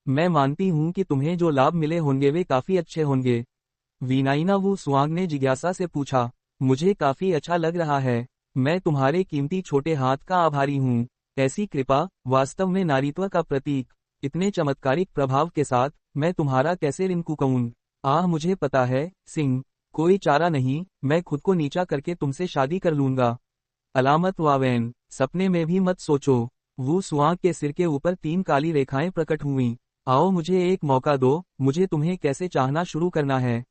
मैं मानती हूं कि तुम्हें जो लाभ मिले होंगे वे काफी अच्छे होंगे। वीनाइना वू सुआंग ने जिज्ञासा से पूछा। मुझे काफी अच्छा लग रहा है। मैं तुम्हारे कीमती छोटे हाथ का आभारी हूँ। ऐसी कृपा, वास्तव में नारीत्व का प्रतीक। इतने चमत्कारिक प्रभाव के साथ मैं तुम्हारा कैसे ऋण चुकाऊं? मुझे पता है, सिंह। कोई चारा नहीं, मैं खुद को नीचा करके तुमसे शादी कर लूंगा। अलामत वावेन, सपने में भी मत सोचो। वू सुआंग के सिर के ऊपर 3 काली रेखाएं प्रकट हुईं। आओ मुझे एक मौका दो, मुझे तुम्हें कैसे चाहना शुरू करना है।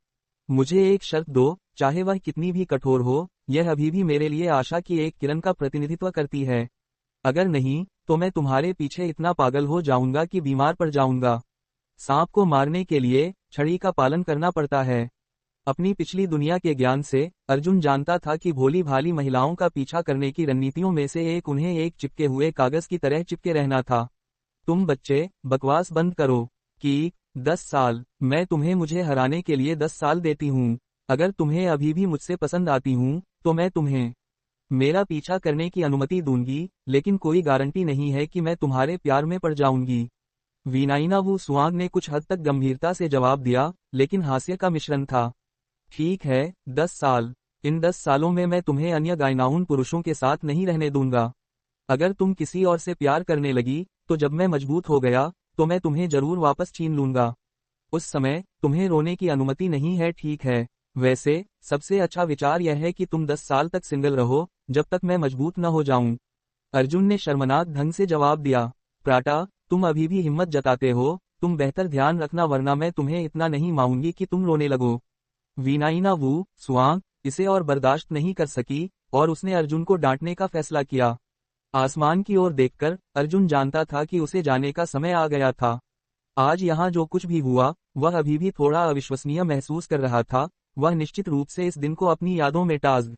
मुझे एक शर्त दो, चाहे वह कितनी भी कठोर हो, यह अभी भी मेरे लिए आशा की एक किरण का प्रतिनिधित्व करती है। अगर नहीं, तो मैं तुम्हारे पीछे इतना पागल हो जाऊंगा कि बीमार पड़ जाऊंगा। सांप को मारने के लिए छड़ी का पालन करना पड़ता है। अपनी पिछली दुनिया के ज्ञान से अर्जुन जानता था कि भोली भाली महिलाओं का पीछा करने की रणनीतियों में से एक उन्हें एक चिपके हुए कागज की तरह चिपके रहना था। तुम बच्चे, बकवास बंद करो। कि 10 साल, मैं तुम्हें मुझे हराने के लिए 10 साल देती हूँ। अगर तुम्हें अभी भी मुझसे पसंद आती हूँ, तो मैं तुम्हें मेरा पीछा करने की अनुमति दूंगी, लेकिन कोई गारंटी नहीं है कि मैं तुम्हारे प्यार में पड़ जाऊंगी। वीनाइना वू सुआंग ने कुछ हद तक गंभीरता से जवाब दिया, लेकिन हास्य का मिश्रण था। ठीक है, 10 साल। इन 10 सालों में मैं तुम्हें अन्य गायनाउन पुरुषों के साथ नहीं रहने दूंगा। अगर तुम किसी और से प्यार करने लगी, तो जब मैं मजबूत हो गया, तो मैं तुम्हें जरूर वापस छीन लूंगा। उस समय तुम्हें रोने की अनुमति नहीं है, ठीक है? वैसे सबसे अच्छा विचार यह है कि तुम 10 साल तक सिंगल रहो, जब तक मैं मजबूत न हो जाऊं। अर्जुन ने शर्मनाक ढंग से जवाब दिया। प्राटा, तुम अभी भी हिम्मत जताते हो, तुम बेहतर ध्यान रखना वरना मैं तुम्हें इतना नहीं मारूंगी कि तुम रोने लगो। वीनाइना वू सुआंग इसे और बर्दाश्त नहीं कर सकी और उसने अर्जुन को डांटने का फैसला किया। आसमान की ओर देखकर अर्जुन जानता था कि उसे जाने का समय आ गया था। आज यहाँ जो कुछ भी हुआ, वह अभी भी थोड़ा अविश्वसनीय महसूस कर रहा था। वह निश्चित रूप से इस दिन को अपनी यादों में टाज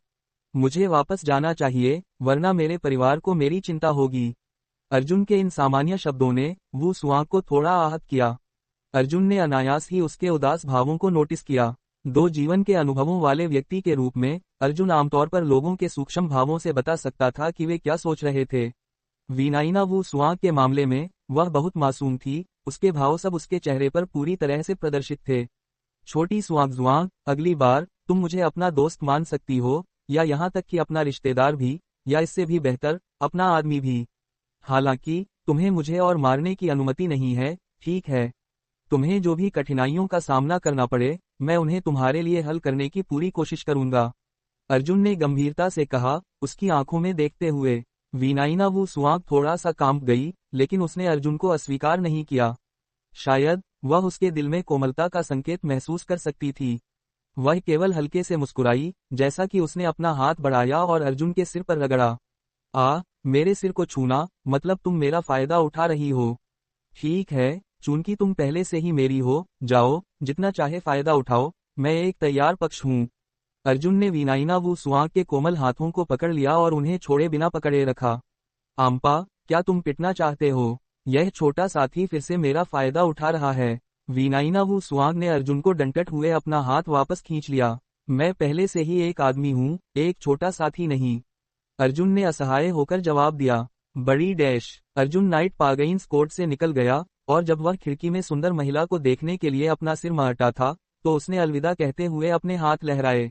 मुझे वापस जाना चाहिए, वरना मेरे परिवार को मेरी चिंता होगी। अर्जुन के इन सामान्य शब्दों ने वू सुआंग को थोड़ा आहत किया। अर्जुन ने अनायास ही उसके उदास भावों को नोटिस किया। 2 जीवन के अनुभवों वाले व्यक्ति के रूप में अर्जुन आमतौर पर लोगों के सूक्ष्म भावों से बता सकता था कि वे क्या सोच रहे थे। वीनाइना वू सुआंग के मामले में वह बहुत मासूम थी, उसके भाव सब उसके चेहरे पर पूरी तरह से प्रदर्शित थे। छोटी सुआंग, अगली बार तुम मुझे अपना दोस्त मान सकती हो, या यहाँ तक कि अपना रिश्तेदार भी, या इससे भी बेहतर, अपना आदमी भी। हालांकि तुम्हें मुझे और मारने की अनुमति नहीं है, ठीक है? तुम्हें जो भी कठिनाइयों का सामना करना पड़े, मैं उन्हें तुम्हारे लिए हल करने की पूरी कोशिश करूंगा। अर्जुन ने गंभीरता से कहा, उसकी आंखों में देखते हुए। वीनाइना वू सुआंग थोड़ा सा कांप गई, लेकिन उसने अर्जुन को अस्वीकार नहीं किया। शायद वह उसके दिल में कोमलता का संकेत महसूस कर सकती थी। वह केवल हल्के से मुस्कुराई, जैसा कि उसने अपना हाथ बढ़ाया और अर्जुन के सिर पर रगड़ा। मेरे सिर को छूना, मतलब तुम मेरा फायदा उठा रही हो। ठीक है, चूंकि तुम पहले से ही मेरी हो, जाओ, जितना चाहे फायदा उठाओ, मैं एक तैयार पक्ष हूँ। अर्जुन ने वीनाइना वू सुआंग के कोमल हाथों को पकड़ लिया और उन्हें छोड़े बिना पकड़े रखा। आम्पा, क्या तुम पिटना चाहते हो? यह छोटा साथी फिर से मेरा फायदा उठा रहा है। वीनाइना वू सुआंग ने अर्जुन को डंटते हुए अपना हाथ वापस खींच लिया। मैं पहले से ही एक आदमी हूँ, एक छोटा साथी नहीं। अर्जुन ने असहाय होकर जवाब दिया। बड़ी डैश। अर्जुन नाइट पागइन्स कोर्ट से निकल गया, और जब वह खिड़की में सुंदर महिला को देखने के लिए अपना सिर मारता था, तो उसने अलविदा कहते हुए अपने हाथ लहराए।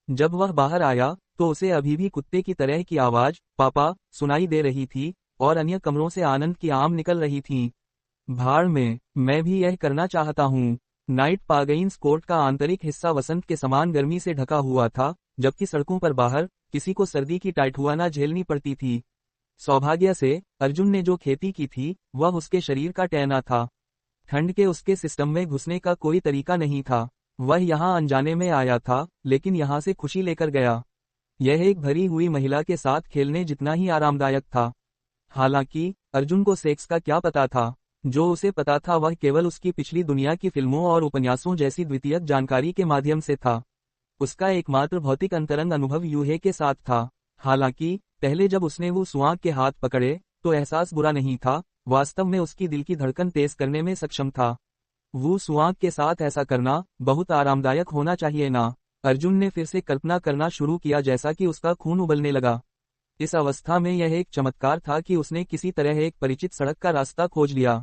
जब वह बाहर आया, तो उसे अभी भी कुत्ते की तरह की आवाज, पापा, सुनाई दे रही थी, और अन्य कमरों से आनंद की आम निकल रही थी। भाड़ में, मैं भी यह करना चाहता हूँ। नाइट पागइन्स कोर्ट का आंतरिक हिस्सा वसंत के समान गर्मी से ढका हुआ था, जबकि सड़कों पर बाहर किसी को सर्दी की टाइटहुआना झेलनी पड़ती थी। सौभाग्य से अर्जुन ने जो खेती की थी, वह उसके शरीर का टहना था। ठंड के उसके सिस्टम में घुसने का कोई तरीका नहीं था। वह यहाँ अनजाने में आया था, लेकिन यहाँ से खुशी लेकर गया। यह एक भरी हुई महिला के साथ खेलने जितना ही आरामदायक था। हालांकि अर्जुन को सेक्स का क्या पता था। जो उसे पता था वह केवल उसकी पिछली दुनिया की फिल्मों और उपन्यासों जैसी द्वितीयक जानकारी के माध्यम से था। उसका एकमात्र भौतिक अंतरंग अनुभव यूहे के साथ था। हालांकि पहले जब उसने वो सुआंग के हाथ पकड़े तो एहसास बुरा नहीं था, वास्तव में उसकी दिल की धड़कन तेज करने में सक्षम था। वो सुआंग के साथ ऐसा करना बहुत आरामदायक होना चाहिए ना। अर्जुन ने फिर से कल्पना करना शुरू किया जैसा कि उसका खून उबलने लगा। इस अवस्था में यह एक चमत्कार था कि उसने किसी तरह एक परिचित सड़क का रास्ता खोज लिया।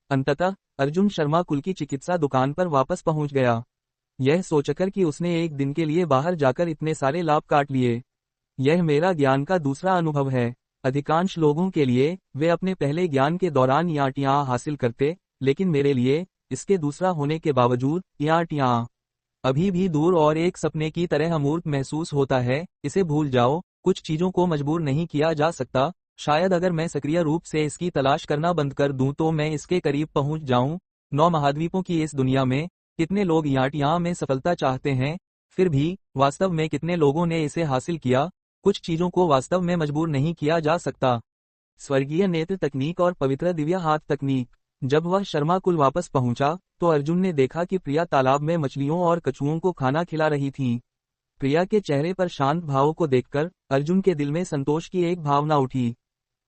अंततः अर्जुन शर्मा कुल की चिकित्सा दुकान पर वापस पहुंच गया, यह सोचकर कि उसने एक दिन के लिए बाहर जाकर इतने सारे लाभ काट लिए। यह मेरा ज्ञान का दूसरा अनुभव है। अधिकांश लोगों के लिए वे अपने पहले ज्ञान के दौरान याटियां हासिल करते, लेकिन मेरे लिए इसके दूसरा होने के बावजूद याटियां अभी भी दूर और एक सपने की तरह अमूर्त महसूस होता है। इसे भूल जाओ, कुछ चीजों को मजबूर नहीं किया जा सकता। शायद अगर मैं सक्रिय रूप से इसकी तलाश करना बंद कर दूं तो मैं इसके करीब पहुंच जाऊं। 9 महाद्वीपों की इस दुनिया में कितने लोग याटियां में सफलता चाहते हैं, फिर भी वास्तव में कितने लोगों ने इसे हासिल किया। कुछ चीजों को वास्तव में मजबूर नहीं किया जा सकता। स्वर्गीय नेत्र तकनीक और पवित्र दिव्य हाथ तकनीक। जब वह शर्मा कुल वापस पहुंचा तो अर्जुन ने देखा कि प्रिया तालाब में मछलियों और कछुओं को खाना खिला रही थी। प्रिया के चेहरे पर शांत भाव को देखकर अर्जुन के दिल में संतोष की एक भावना उठी।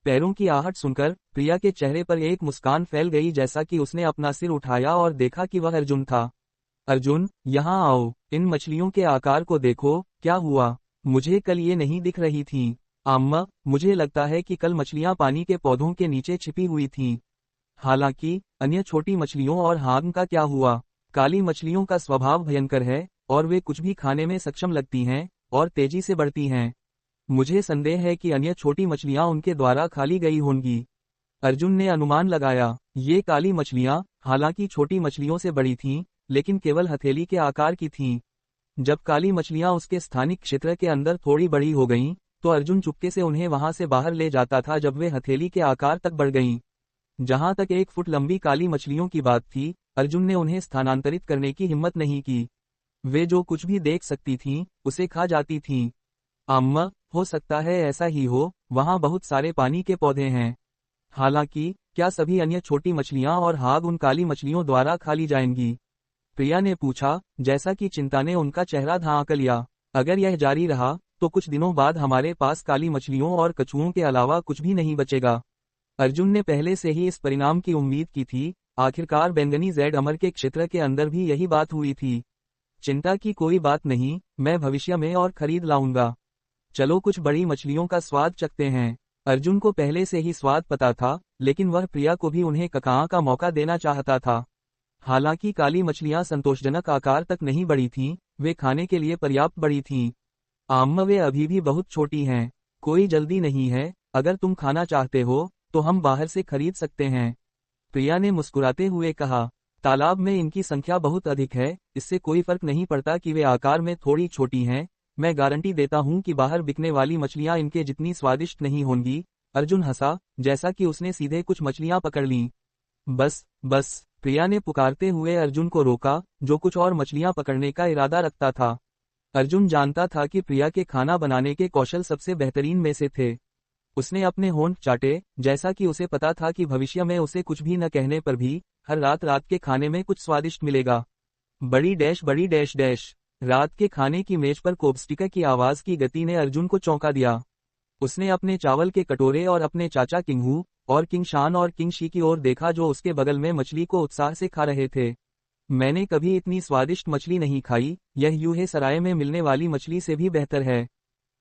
पैरों की आहट सुनकर प्रिया के चेहरे पर एक मुस्कान फैल गई जैसा कि उसने अपना सिर उठाया और देखा कि वह अर्जुन था। अर्जुन, यहाँ आओ, इन मछलियों के आकार को देखो। क्या हुआ? मुझे कल ये नहीं दिख रही थीं। अम्मा, मुझे लगता है कि कल मछलियां पानी के पौधों के नीचे छिपी हुई थीं। हालांकि अन्य छोटी मछलियों और हांग का क्या हुआ? काली मछलियों का स्वभाव भयंकर है और वे कुछ भी खाने में सक्षम लगती हैं और तेजी से बढ़ती हैं। मुझे संदेह है कि अन्य छोटी मछलियां उनके द्वारा खाली गई होंगी। अर्जुन ने अनुमान लगाया। ये काली मछलियां हालांकि छोटी मछलियों से बड़ी थीं, लेकिन केवल हथेली के आकार की थीं। जब काली मछलियां उसके स्थानिक क्षेत्र के अंदर थोड़ी बड़ी हो गईं, तो अर्जुन चुपके से उन्हें वहां से बाहर ले जाता था जब वे हथेली के आकार तक बढ़ गईं। जहां तक 1 फुट लंबी काली मछलियों की बात थी, अर्जुन ने उन्हें स्थानांतरित करने की हिम्मत नहीं की। वे जो कुछ भी देख सकती थीं, उसे खा जाती थीं। अम्मा, हो सकता है ऐसा ही हो, वहां बहुत सारे पानी के पौधे हैं। हालांकि क्या सभी अन्य छोटी मछलियां और हाग उन काली मछलियों द्वारा खा ली जाएंगी? प्रिया ने पूछा, जैसा कि चिंता ने उनका चेहरा ढांक लिया। अगर यह जारी रहा तो कुछ दिनों बाद हमारे पास काली मछलियों और कछुओं के अलावा कुछ भी नहीं बचेगा। अर्जुन ने पहले से ही इस परिणाम की उम्मीद की थी। आखिरकार बैंगनी जेड अमर के क्षेत्र के अंदर भी यही बात हुई थी। चिंता की कोई बात नहीं, मैं भविष्य में और खरीद लाऊंगा। चलो कुछ बड़ी मछलियों का स्वाद चखते हैं। अर्जुन को पहले से ही स्वाद पता था, लेकिन वह प्रिया को भी उन्हें ककां का मौका देना चाहता था। हालांकि काली मछलियां संतोषजनक आकार तक नहीं बड़ी थीं, वे खाने के लिए पर्याप्त बड़ी थीं। आम्मा, वे अभी भी बहुत छोटी हैं। कोई जल्दी नहीं है, अगर तुम खाना चाहते हो तो हम बाहर से खरीद सकते हैं। प्रिया ने मुस्कुराते हुए कहा, तालाब में इनकी संख्या बहुत अधिक है, इससे कोई फर्क नहीं पड़ता कि वे आकार में थोड़ी छोटी हैं। मैं गारंटी देता हूं कि बाहर बिकने वाली मछलियां इनके जितनी स्वादिष्ट नहीं होंगी। अर्जुन हंसा, जैसा कि उसने सीधे कुछ मछलियां पकड़ लीं। बस बस, प्रिया ने पुकारते हुए अर्जुन को रोका, जो कुछ और मछलियां पकड़ने का इरादा रखता था। अर्जुन जानता था कि प्रिया के खाना बनाने के कौशल सबसे बेहतरीन में से थे। उसने अपने होंठ चाटे, जैसा कि उसे पता था कि भविष्य में उसे कुछ भी न कहने पर भी हर रात के खाने में कुछ स्वादिष्ट मिलेगा। बड़ी डैश बड़ी डैश डैश। रात के खाने की मेज पर कोबस्टिका की आवाज की गति ने अर्जुन को चौंका दिया। उसने अपने चावल के कटोरे और अपने चाचा किंगहू और किंग शान और किंग शी की ओर देखा जो उसके बगल में मछली को उत्साह से खा रहे थे। मैंने कभी इतनी स्वादिष्ट मछली नहीं खाई, यह यूहे सराय में मिलने वाली मछली से भी बेहतर है।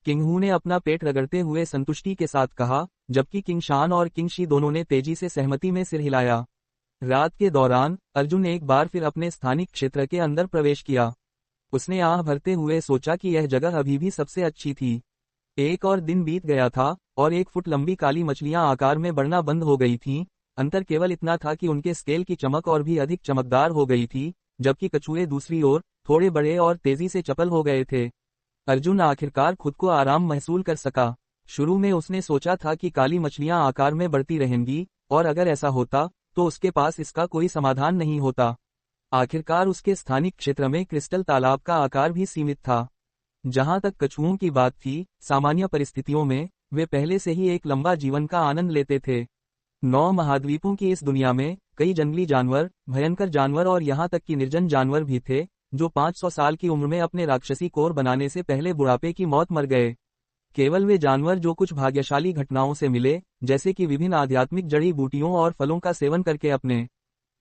किंगहू ने अपना पेट रगड़ते हुए संतुष्टि के साथ कहा, जबकि किंग शान और किंग शी दोनों ने तेजी से सहमति में सिर हिलाया। रात के दौरान अर्जुन एक बार फिर अपने स्थानिक क्षेत्र के अंदर प्रवेश किया। उसने आह भरते हुए सोचा कि यह जगह अभी भी सबसे अच्छी थी। एक और दिन बीत गया था और 1 फुट लंबी काली मछलियां आकार में बढ़ना बंद हो गई थीं। अंतर केवल इतना था कि उनके स्केल की चमक और भी अधिक चमकदार हो गई थी, जबकि कछुए दूसरी ओर थोड़े बड़े और तेजी से चपल हो गए थे। अर्जुन आखिरकार खुद को आराम महसूस कर सका। शुरू में उसने सोचा था कि काली मछलियां आकार में बढ़ती रहेंगी, और अगर ऐसा होता तो उसके पास इसका कोई समाधान नहीं होता। आखिरकार उसके स्थानिक क्षेत्र में क्रिस्टल तालाब का आकार भी सीमित था। जहां तक कछुओं की बात थी, सामान्य परिस्थितियों में वे पहले से ही एक लंबा जीवन का आनंद लेते थे। 9 महाद्वीपों की इस दुनिया में कई जंगली जानवर, भयंकर जानवर और यहाँ तक कि निर्जन जानवर भी थे, जो 500 साल की उम्र में अपने राक्षसी कोर बनाने से पहले बुढ़ापे की मौत मर गए। केवल वे जानवर जो कुछ भाग्यशाली घटनाओं से मिले, जैसे कि विभिन्न आध्यात्मिक जड़ी बूटियों और फलों का सेवन करके अपने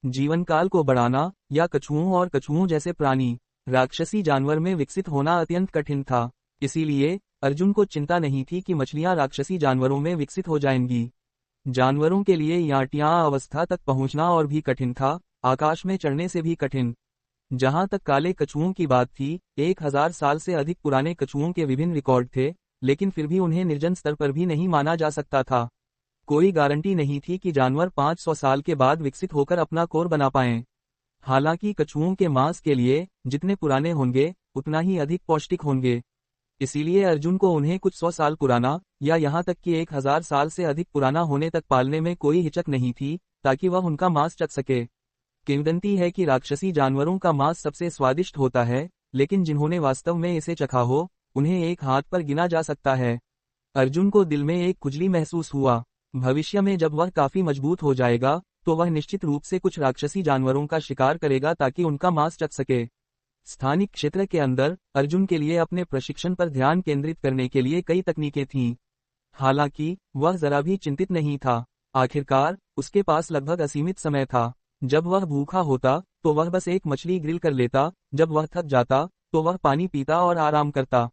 जीवन काल को बढ़ाना, या कछुओं और कछुओं जैसे प्राणी, राक्षसी जानवर में विकसित होना अत्यंत कठिन था। इसीलिए अर्जुन को चिंता नहीं थी कि मछलियां राक्षसी जानवरों में विकसित हो जाएंगी। जानवरों के लिए याटियां अवस्था तक पहुंचना और भी कठिन था, आकाश में चढ़ने से भी कठिन। जहां तक काले कछुओं की बात थी, 1000 साल से अधिक पुराने कछुओं के विभिन्न रिकॉर्ड थे, लेकिन फिर भी उन्हें निर्जन स्तर पर भी नहीं माना जा सकता था। कोई गारंटी नहीं थी कि जानवर 500 साल के बाद विकसित होकर अपना कोर बना पाएं। हालांकि कछुओं के मांस के लिए जितने पुराने होंगे, उतना ही अधिक पौष्टिक होंगे। इसीलिए अर्जुन को उन्हें कुछ 100 साल पुराना, या यहाँ तक कि 1000 साल से अधिक पुराना होने तक पालने में कोई हिचक नहीं थी, ताकि वह उनका मांस चख सके। किंवदंती है कि राक्षसी जानवरों का मांस सबसे स्वादिष्ट होता है, लेकिन जिन्होंने वास्तव में इसे चखा हो, उन्हें एक हाथ पर गिना जा सकता है। अर्जुन को दिल में एक खुजली महसूस हुआ। भविष्य में जब वह काफी मजबूत हो जाएगा, तो वह निश्चित रूप से कुछ राक्षसी जानवरों का शिकार करेगा ताकि उनका मांस चख सके। स्थानिक क्षेत्र के अंदर अर्जुन के लिए अपने प्रशिक्षण पर ध्यान केंद्रित करने के लिए कई तकनीकें थीं। हालांकि वह जरा भी चिंतित नहीं था। आखिरकार उसके पास लगभग असीमित समय था। जब वह भूखा होता तो वह बस एक मछली ग्रिल कर लेता, जब वह थक जाता तो वह पानी पीता और आराम करता।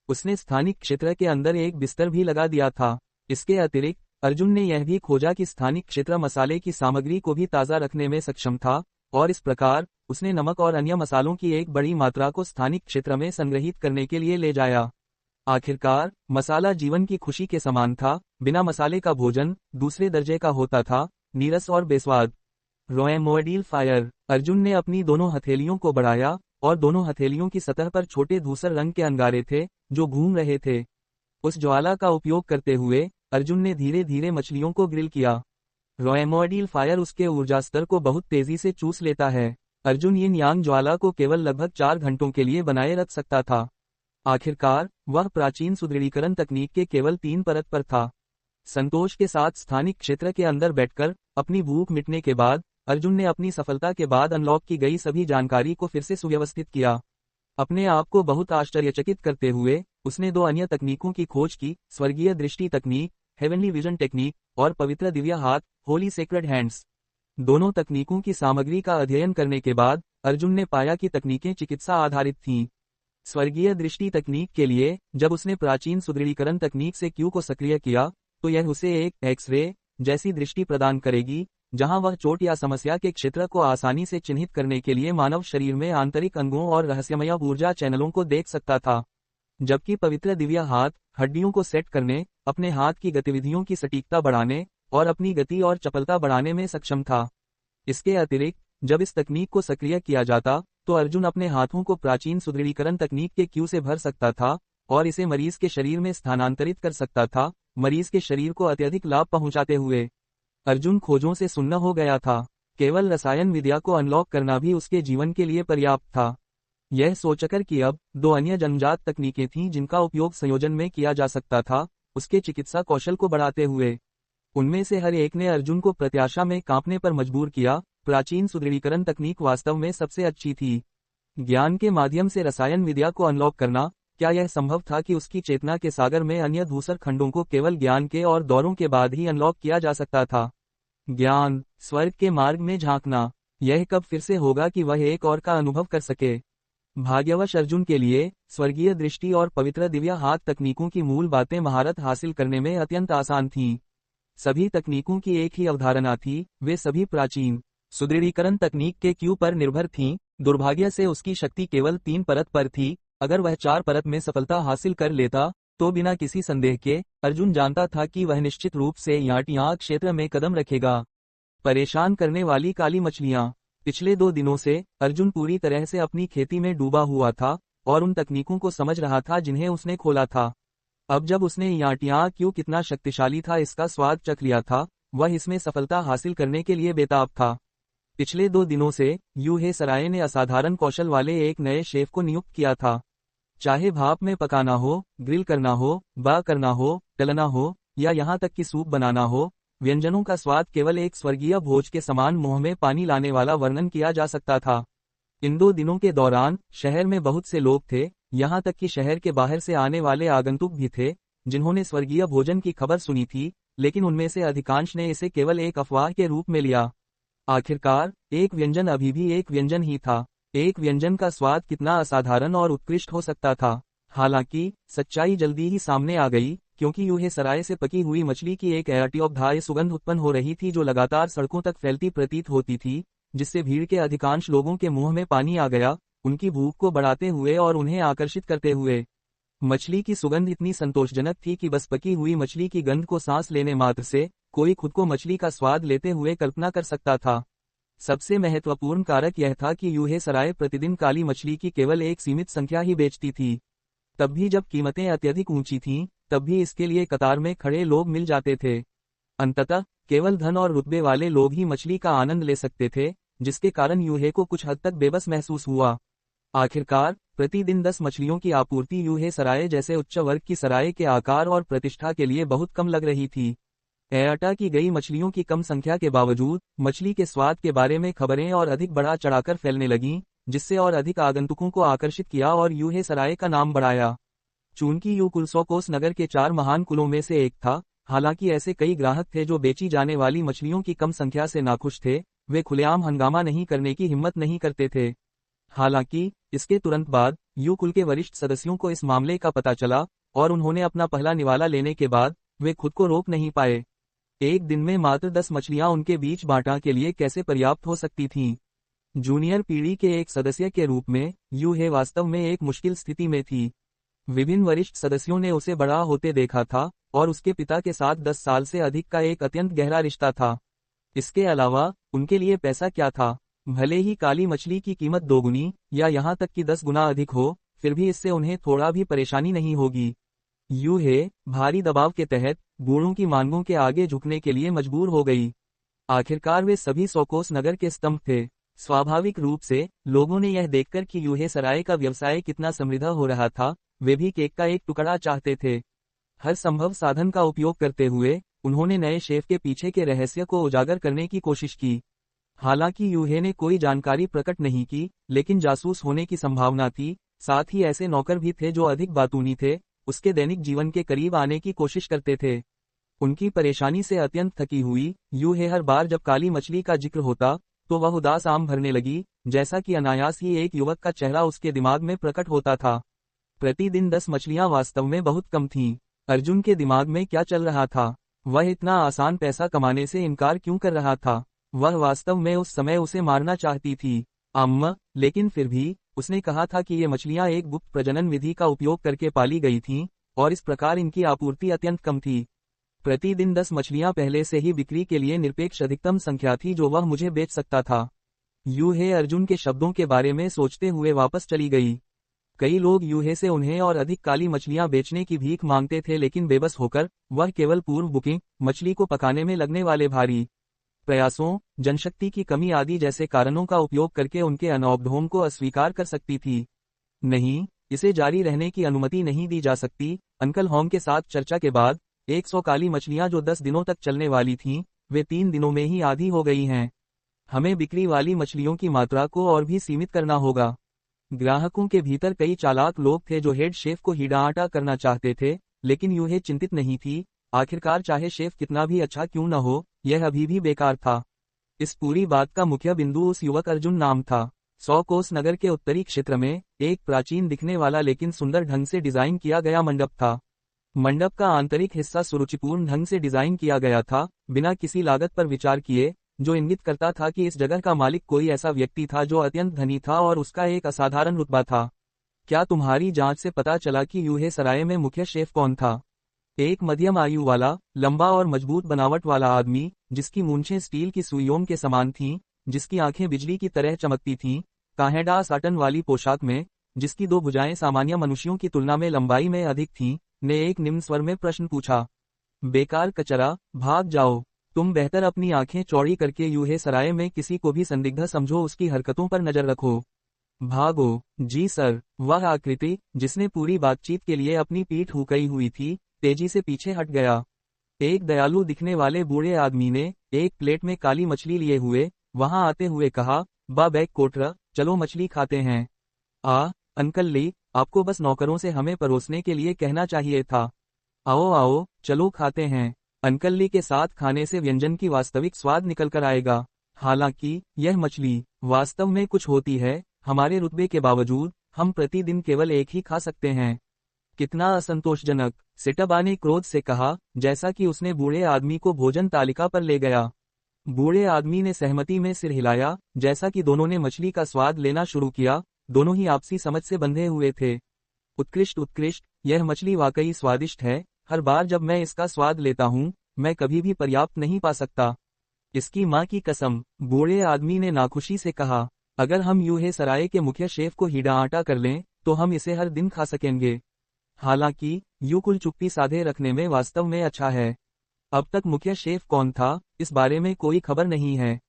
उसने स्थानिक क्षेत्र के अंदर एक बिस्तर भी लगा दिया था। इसके अतिरिक्त अर्जुन ने यह भी खोजा कि स्थानिक क्षेत्र मसाले की सामग्री को भी ताज़ा रखने में सक्षम था, और इस प्रकार उसने नमक और अन्य मसालों की एक बड़ी मात्रा को स्थानिक क्षेत्र में संग्रहित करने के लिए ले जाया। आखिरकार मसाला जीवन की खुशी के समान था। बिना मसाले का भोजन दूसरे दर्जे का होता था, नीरस और बेस्वाद। रोएमोएडील फायर। अर्जुन ने अपनी दोनों हथेलियों को बढ़ाया, और दोनों हथेलियों की सतह पर छोटे धूसर रंग के अंगारे थे, जो घूम रहे थे। उस ज्वाला का उपयोग करते हुए अर्जुन ने धीरे धीरे मछलियों को ग्रिल किया। रोएमोएडील फायर उसके ऊर्जा स्तर को बहुत तेजी से चूस लेता है। अर्जुन यिन यांग ज्वाला को केवल लगभग 4 घंटों के लिए बनाए रख सकता था। आखिरकार वह प्राचीन सुदृढ़ीकरण तकनीक के केवल 3 परत पर था। संतोष के साथ स्थानिक क्षेत्र के अंदर बैठकर अपनी भूख मिटने के बाद अर्जुन ने अपनी सफलता के बाद अनलॉक की गई सभी जानकारी को फिर से सुव्यवस्थित किया। अपने आप को बहुत आश्चर्यचकित करते हुए उसने 2 अन्य तकनीकों की खोज की, स्वर्गीय दृष्टि तकनीक, हेवनली विजन टेक्निक, और पवित्र दिव्य हाथ, होली सेक्रेड हैंड्स। दोनों तकनीकों की सामग्री का अध्ययन करने के बाद अर्जुन ने पाया कि तकनीकें चिकित्सा आधारित थीं। स्वर्गीय दृष्टि तकनीक के लिए जब उसने प्राचीन सुदृढ़ीकरण तकनीक से क्यू को सक्रिय किया, तो यह उसे एक एक्स-रे जैसी दृष्टि प्रदान करेगी, जहां वह चोट या समस्या के क्षेत्र को आसानी से चिन्हित करने के लिए मानव शरीर में आंतरिक अंगों और रहस्यमय ऊर्जा चैनलों को देख सकता था। जबकि पवित्र दिव्य हाथ हड्डियों को सेट करने, अपने हाथ की गतिविधियों की सटीकता बढ़ाने और अपनी गति और चपलता बढ़ाने में सक्षम था। इसके अतिरिक्त जब इस तकनीक को सक्रिय किया जाता, तो अर्जुन अपने हाथों को प्राचीन सुदृढ़ीकरण तकनीक के क्यू से भर सकता था और इसे मरीज के शरीर में स्थानांतरित कर सकता था, मरीज के शरीर को अत्यधिक लाभ पहुंचाते हुए। अर्जुन खोजों से सुन्न हो गया था। केवल रसायन विद्या को अनलॉक करना भी उसके जीवन के लिए पर्याप्त था। यह सोचकर कि अब 2 अन्य जन्मजात तकनीकें थीं जिनका उपयोग संयोजन में किया जा सकता था, उसके चिकित्सा कौशल को बढ़ाते हुए। उनमें से हर एक ने अर्जुन को प्रत्याशा में कांपने पर मजबूर किया। प्राचीन सुदृढ़ीकरण तकनीक वास्तव में सबसे अच्छी थी। ज्ञान के माध्यम से रसायन विद्या को अनलॉक करना, क्या यह संभव था कि उसकी चेतना के सागर में अन्य धूसर खंडों को केवल ज्ञान के और दौरों के बाद ही अनलॉक किया जा सकता था? ज्ञान, स्वर्ग के मार्ग में झांकना, यह कब फिर से होगा कि वह एक और का अनुभव कर सके? भाग्यवश अर्जुन के लिए स्वर्गीय दृष्टि और पवित्र दिव्य हाथ तकनीकों की मूल बातें महारत हासिल करने में अत्यंत आसान थीं। सभी तकनीकों की एक ही अवधारणा थी, वे सभी प्राचीन सुदृढ़ीकरण तकनीक के क्यू पर निर्भर थीं। दुर्भाग्य से उसकी शक्ति केवल 3 परत पर थी। अगर वह 4 परत में सफलता हासिल कर लेता, तो बिना किसी संदेह के अर्जुन जानता था कि वह निश्चित रूप से याटियां क्षेत्र में कदम रखेगा। परेशान करने वाली काली मछलियां। पिछले 2 दिनों से अर्जुन पूरी तरह से अपनी खेती में डूबा हुआ था और उन तकनीकों को समझ रहा था जिन्हें उसने खोला था। अब जब उसने याटियां क्यों कितना शक्तिशाली था इसका स्वाद चख लिया था, वह इसमें सफलता हासिल करने के लिए बेताब था। पिछले 2 दिनों से यूहे सराय ने असाधारण कौशल वाले एक नए शेफ को नियुक्त किया था। चाहे भाप में पकाना हो, ग्रिल करना हो, बा करना हो, तलना हो, या यहाँ तक कि सूप बनाना हो, व्यंजनों का स्वाद केवल एक स्वर्गीय भोज के समान मुंह में पानी लाने वाला वर्णन किया जा सकता था। इन 2 दिनों के दौरान शहर में बहुत से लोग थे, यहाँ तक कि शहर के बाहर से आने वाले आगंतुक भी थे, जिन्होंने स्वर्गीय भोजन की खबर सुनी थी, लेकिन उनमें से अधिकांश ने इसे केवल एक अफवाह के रूप में लिया। आखिरकार, एक व्यंजन अभी भी एक व्यंजन ही था। एक व्यंजन का स्वाद कितना असाधारण और उत्कृष्ट हो सकता था। हालांकि, सच्चाई जल्दी ही सामने आ गई, क्योंकि यूहे सराय से पकी हुई मछली की एक अयोध्याय सुगंध उत्पन्न हो रही थी जो लगातार सड़कों तक फैलती प्रतीत होती थी, जिससे भीड़ के अधिकांश लोगों के मुंह में पानी आ गया, उनकी भूख को बढ़ाते हुए और उन्हें आकर्षित करते हुए। मछली की सुगंध इतनी संतोषजनक थी कि बस पकी हुई मछली की गंध को सांस लेने मात्र से कोई खुद को मछली का स्वाद लेते हुए कल्पना कर सकता था। सबसे महत्वपूर्ण कारक यह था कि यूहे सराय प्रतिदिन काली मछली की केवल एक सीमित संख्या ही बेचती थी। तब भी जब कीमतें अत्यधिक ऊंची थीं, तब भी इसके लिए कतार में खड़े लोग मिल जाते थे। अंततः केवल धन और रुतबे वाले लोग ही मछली का आनंद ले सकते थे, जिसके कारण यूहे को कुछ हद तक बेबस महसूस हुआ। आखिरकार, प्रतिदिन 10 मछलियों की आपूर्ति यूहे सराय जैसे उच्च वर्ग की सराय के आकार और प्रतिष्ठा के लिए बहुत कम लग रही थी। एयरटा की गई मछलियों की कम संख्या के बावजूद मछली के स्वाद के बारे में खबरें और अधिक बढ़ा चढ़ाकर फैलने लगीं, जिससे और अधिक आगंतुकों को आकर्षित किया और यूहे सराय का नाम बढ़ाया। चूंकि यू कुल सौकोस नगर के 4 महान कुलों में से एक था, हालांकि ऐसे कई ग्राहक थे जो बेची जाने वाली मछलियों की कम संख्या से नाखुश थे, वे खुलेआम हंगामा नहीं करने की हिम्मत नहीं करते थे। हालांकि, इसके तुरंत बाद, यू कुल के वरिष्ठ सदस्यों को इस मामले का पता चला, और उन्होंने अपना पहला निवाला लेने के बाद, वे खुद को रोक नहीं पाए। एक दिन में मात्र 10 मछलियां उनके बीच बांटा के लिए कैसे पर्याप्त हो सकती थीं? जूनियर पीढ़ी के एक सदस्य के रूप में, यूहे वास्तव में एक मुश्किल स्थिति में थी। विभिन्न वरिष्ठ सदस्यों ने उसे बड़ा होते देखा था, और उसके पिता के साथ 10 साल से अधिक का एक अत्यंत गहरा रिश्ता था। इसके अलावा, उनके लिए पैसा क्या था? भले ही काली मछली की कीमत 2 गुनी, या यहाँ तक कि 10 गुना अधिक हो, फिर भी इससे उन्हें थोड़ा भी परेशानी नहीं होगी। यूहे, भारी दबाव के तहत, बूढ़ों की मांगों के आगे झुकने के लिए मजबूर हो गई। आखिरकार वे सभी सौकोस नगर के स्तंभ थे। स्वाभाविक रूप से, लोगों ने यह देखकर कि यूहे सराय का व्यवसाय कितना समृद्ध हो रहा था, वे भी केक का एक टुकड़ा चाहते थे। हर संभव साधन का उपयोग करते हुए, उन्होंने नए शेफ के पीछे के रहस्य को उजागर करने की कोशिश की। हालांकि यूहे ने कोई जानकारी प्रकट नहीं की, लेकिन जासूस होने की संभावना थी। साथ ही ऐसे नौकर भी थे जो अधिक बातूनी थे, उसके दैनिक जीवन के करीब आने की कोशिश करते थे। उनकी परेशानी से अत्यंत थकी हुई यूहे हर बार जब काली मछली का जिक्र होता, तो वह उदास आम भरने लगी, जैसा कि अनायास ही एक युवक का चेहरा उसके दिमाग में प्रकट होता था। प्रतिदिन 10 मछलियां वास्तव में बहुत कम थीं। अर्जुन के दिमाग में क्या चल रहा था? वह इतना आसान पैसा कमाने से इनकार क्यों कर रहा था? वह वास्तव में उस समय उसे मारना चाहती थी। लेकिन फिर भी, उसने कहा था कि ये मछलियां एक गुप्त प्रजनन विधि का उपयोग करके पाली गई थीं, और इस प्रकार इनकी आपूर्ति अत्यंत कम थी। प्रतिदिन 10 मछलियां पहले से ही बिक्री के लिए निरपेक्ष अधिकतम संख्या थी जो वह मुझे बेच सकता था। यूहे अर्जुन के शब्दों के बारे में सोचते हुए वापस चली गई। कई लोग यूहे से उन्हें और अधिक काली मछलियां बेचने की भीख मांगते थे, लेकिन बेबस होकर वह केवल पूर्व बुकिंग, मछली को पकाने में लगने वाले भारी प्रयासों, जनशक्ति की कमी आदि जैसे कारणों का उपयोग करके उनके अनौपधोम को अस्वीकार कर सकती थी। नहीं, इसे जारी रहने की अनुमति नहीं दी जा सकती। अंकल होम के साथ चर्चा के बाद 100 काली मछलियां जो 10 दिनों तक चलने वाली थीं, वे 3 दिनों में ही आधी हो गई हैं। हमें बिक्री वाली मछलियों की मात्रा को और भी सीमित करना होगा। ग्राहकों के भीतर कई चालाक लोग थे जो हेड शेफ को हिडाटा करना चाहते थे, लेकिन यूहे चिंतित नहीं थी। आखिरकार चाहे शेफ कितना भी अच्छा क्यों न हो, यह अभी भी बेकार था। इस पूरी बात का मुख्य बिंदु उस युवक अर्जुन नाम था। सौकोस नगर के उत्तरी क्षेत्र में एक प्राचीन दिखने वाला लेकिन सुंदर ढंग से डिजाइन किया गया मंडप था। मंडप का आंतरिक हिस्सा सुरुचिपूर्ण ढंग से डिजाइन किया गया था, बिना किसी लागत पर विचार किए, जो इंगित करता था कि इस जगह का मालिक कोई ऐसा व्यक्ति था जो अत्यंत धनी था और उसका एक असाधारण रुतबा था। क्या तुम्हारी जांच से पता चला कि यूहे सराय में मुख्य शेफ कौन था? एक मध्यम आयु वाला, लंबा और मजबूत बनावट वाला आदमी, जिसकी मूंछें स्टील की सुइयों के समान थीं, जिसकी आंखें बिजली की तरह चमकती थीं, काहेडा साटन वाली पोशाक में, जिसकी 2 भुजाएं सामान्य मनुष्यों की तुलना में लंबाई में अधिक थीं, ने एक निम्न स्वर में प्रश्न पूछा। बेकार कचरा, भाग जाओ। तुम बेहतर अपनी आंखें चौड़ी करके यूहे सराय में किसी को भी संदिग्ध समझो, उसकी हरकतों पर नजर रखो। भागो। जी सर। वह आकृति, जिसने पूरी बातचीत के लिए अपनी पीठ हुकई हुई थी, तेजी से पीछे हट गया। एक दयालु दिखने वाले बूढ़े आदमी ने, एक प्लेट में काली मछली लिए हुए, वहां आते हुए कहा, बा बैक कोटरा, चलो मछली खाते हैं। अंकल ली, आपको बस नौकरों से हमें परोसने के लिए कहना चाहिए था। आओ आओ, चलो खाते हैं। अंकल ली के साथ खाने से व्यंजन की वास्तविक स्वाद निकल कर आएगा। हालांकि यह मछली वास्तव में कुछ होती है, हमारे रुतबे के बावजूद हम प्रतिदिन केवल एक ही खा सकते हैं। कितना असंतोषजनक, सिटबा ने क्रोध से कहा, जैसा कि उसने बूढ़े आदमी को भोजन तालिका पर ले गया। बूढ़े आदमी ने सहमति में सिर हिलाया। जैसा कि दोनों ने मछली का स्वाद लेना शुरू किया, दोनों ही आपसी समझ से बंधे हुए थे। उत्कृष्ट उत्कृष्ट, यह मछली वाकई स्वादिष्ट है। हर बार जब मैं इसका स्वाद लेता हूँ, मैं कभी भी पर्याप्त नहीं पा सकता। इसकी माँ की कसम, बूढ़े आदमी ने नाखुशी से कहा, अगर हम यूहे सराय के मुख्य शेफ को हीडा आटा कर लें, तो हम इसे हर दिन खा सकेंगे। हालांकि यूं कुल चुप्पी साधे रखने में वास्तव में अच्छा है। अब तक मुख्य शेफ कौन था, इस बारे में कोई खबर नहीं है।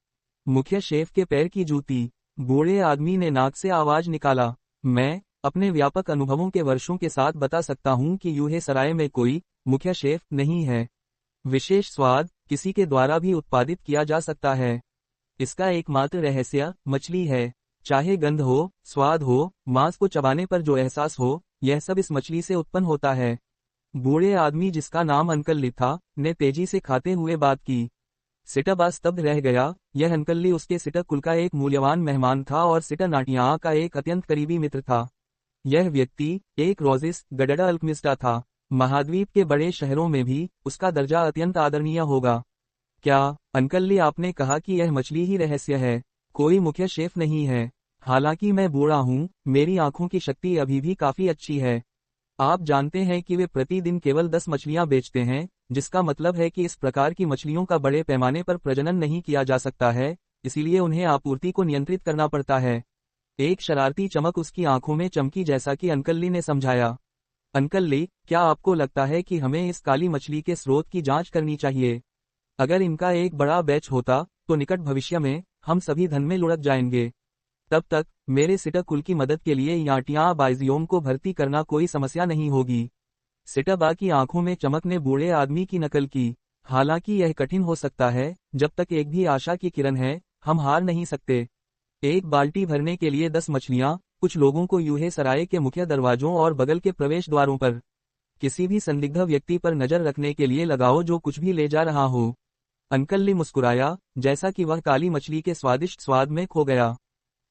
मुख्य शेफ के पैर की जूती। बूढ़े आदमी ने नाक से आवाज निकाला। मैं अपने व्यापक अनुभवों के वर्षों के साथ बता सकता हूं कि यूहे सराय में कोई मुख्य शेफ नहीं है। विशेष स्वाद किसी के द्वारा भी उत्पादित किया जा सकता है। इसका एकमात्र रहस्य मछली है। चाहे गंध हो, स्वाद हो, मांस को चबाने पर जो एहसास हो, यह सब इस मछली से उत्पन्न होता है। बूढ़े आदमी, जिसका नाम अंकल ली था, ने तेजी से खाते हुए बात की। सिटबा स्तब्ध रह गया। यह अंकल ली उसके सिटक कुल का एक मूल्यवान मेहमान था और सिटा नाटिया का एक अत्यंत करीबी मित्र था। यह व्यक्ति एक रोजिस गडडा अल्कमिस्टा था। महाद्वीप के बड़े शहरों में भी उसका दर्जा अत्यंत आदरणीय होगा। क्या अंकल ली, आपने कहा कि यह मछली ही रहस्य है, कोई मुख्य शेफ नहीं है? हालांकि मैं बूढ़ा हूँ, मेरी आंखों की शक्ति अभी भी काफी अच्छी है। आप जानते हैं कि वे प्रतिदिन केवल 10 मछलियां बेचते हैं, जिसका मतलब है कि इस प्रकार की मछलियों का बड़े पैमाने पर प्रजनन नहीं किया जा सकता है, इसीलिए उन्हें आपूर्ति को नियंत्रित करना पड़ता है। एक शरारती चमक उसकी आंखों में चमकी, जैसा कि अंकल ली ने समझाया। अंकल ली, क्या आपको लगता है कि हमें इस काली मछली के स्रोत की जांच करनी चाहिए? अगर इनका एक बड़ा बैच होता, तो निकट भविष्य में हम सभी धन में लुढ़क जाएंगे। तब तक मेरे सिटक कुल की मदद के लिए याटिया बाइजियोम को भर्ती करना कोई समस्या नहीं होगी। सिटबा की आंखों में चमक ने बूढ़े आदमी की नकल की। हालांकि यह कठिन हो सकता है, जब तक एक भी आशा की किरण है, हम हार नहीं सकते। एक बाल्टी भरने के लिए 10 मछलियां, कुछ लोगों को यूहे सराय के मुख्य दरवाजों और बगल के प्रवेश द्वारों पर किसी भी संदिग्ध व्यक्ति पर नजर रखने के लिए लगाओ जो कुछ भी ले जा रहा हो। अंकल ली मुस्कुराया, जैसा कि वह काली मछली के स्वादिष्ट स्वाद में खो गया।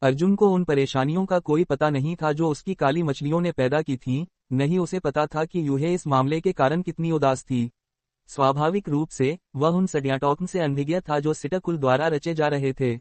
अर्जुन को उन परेशानियों का कोई पता नहीं था जो उसकी काली मछलियों ने पैदा की थीं, नहीं उसे पता था कि यूहे इस मामले के कारण कितनी उदास थी। स्वाभाविक रूप से वह उन सडियाटॉक्न से अनभिज्ञ था जो सिटक कुल द्वारा रचे जा रहे थे।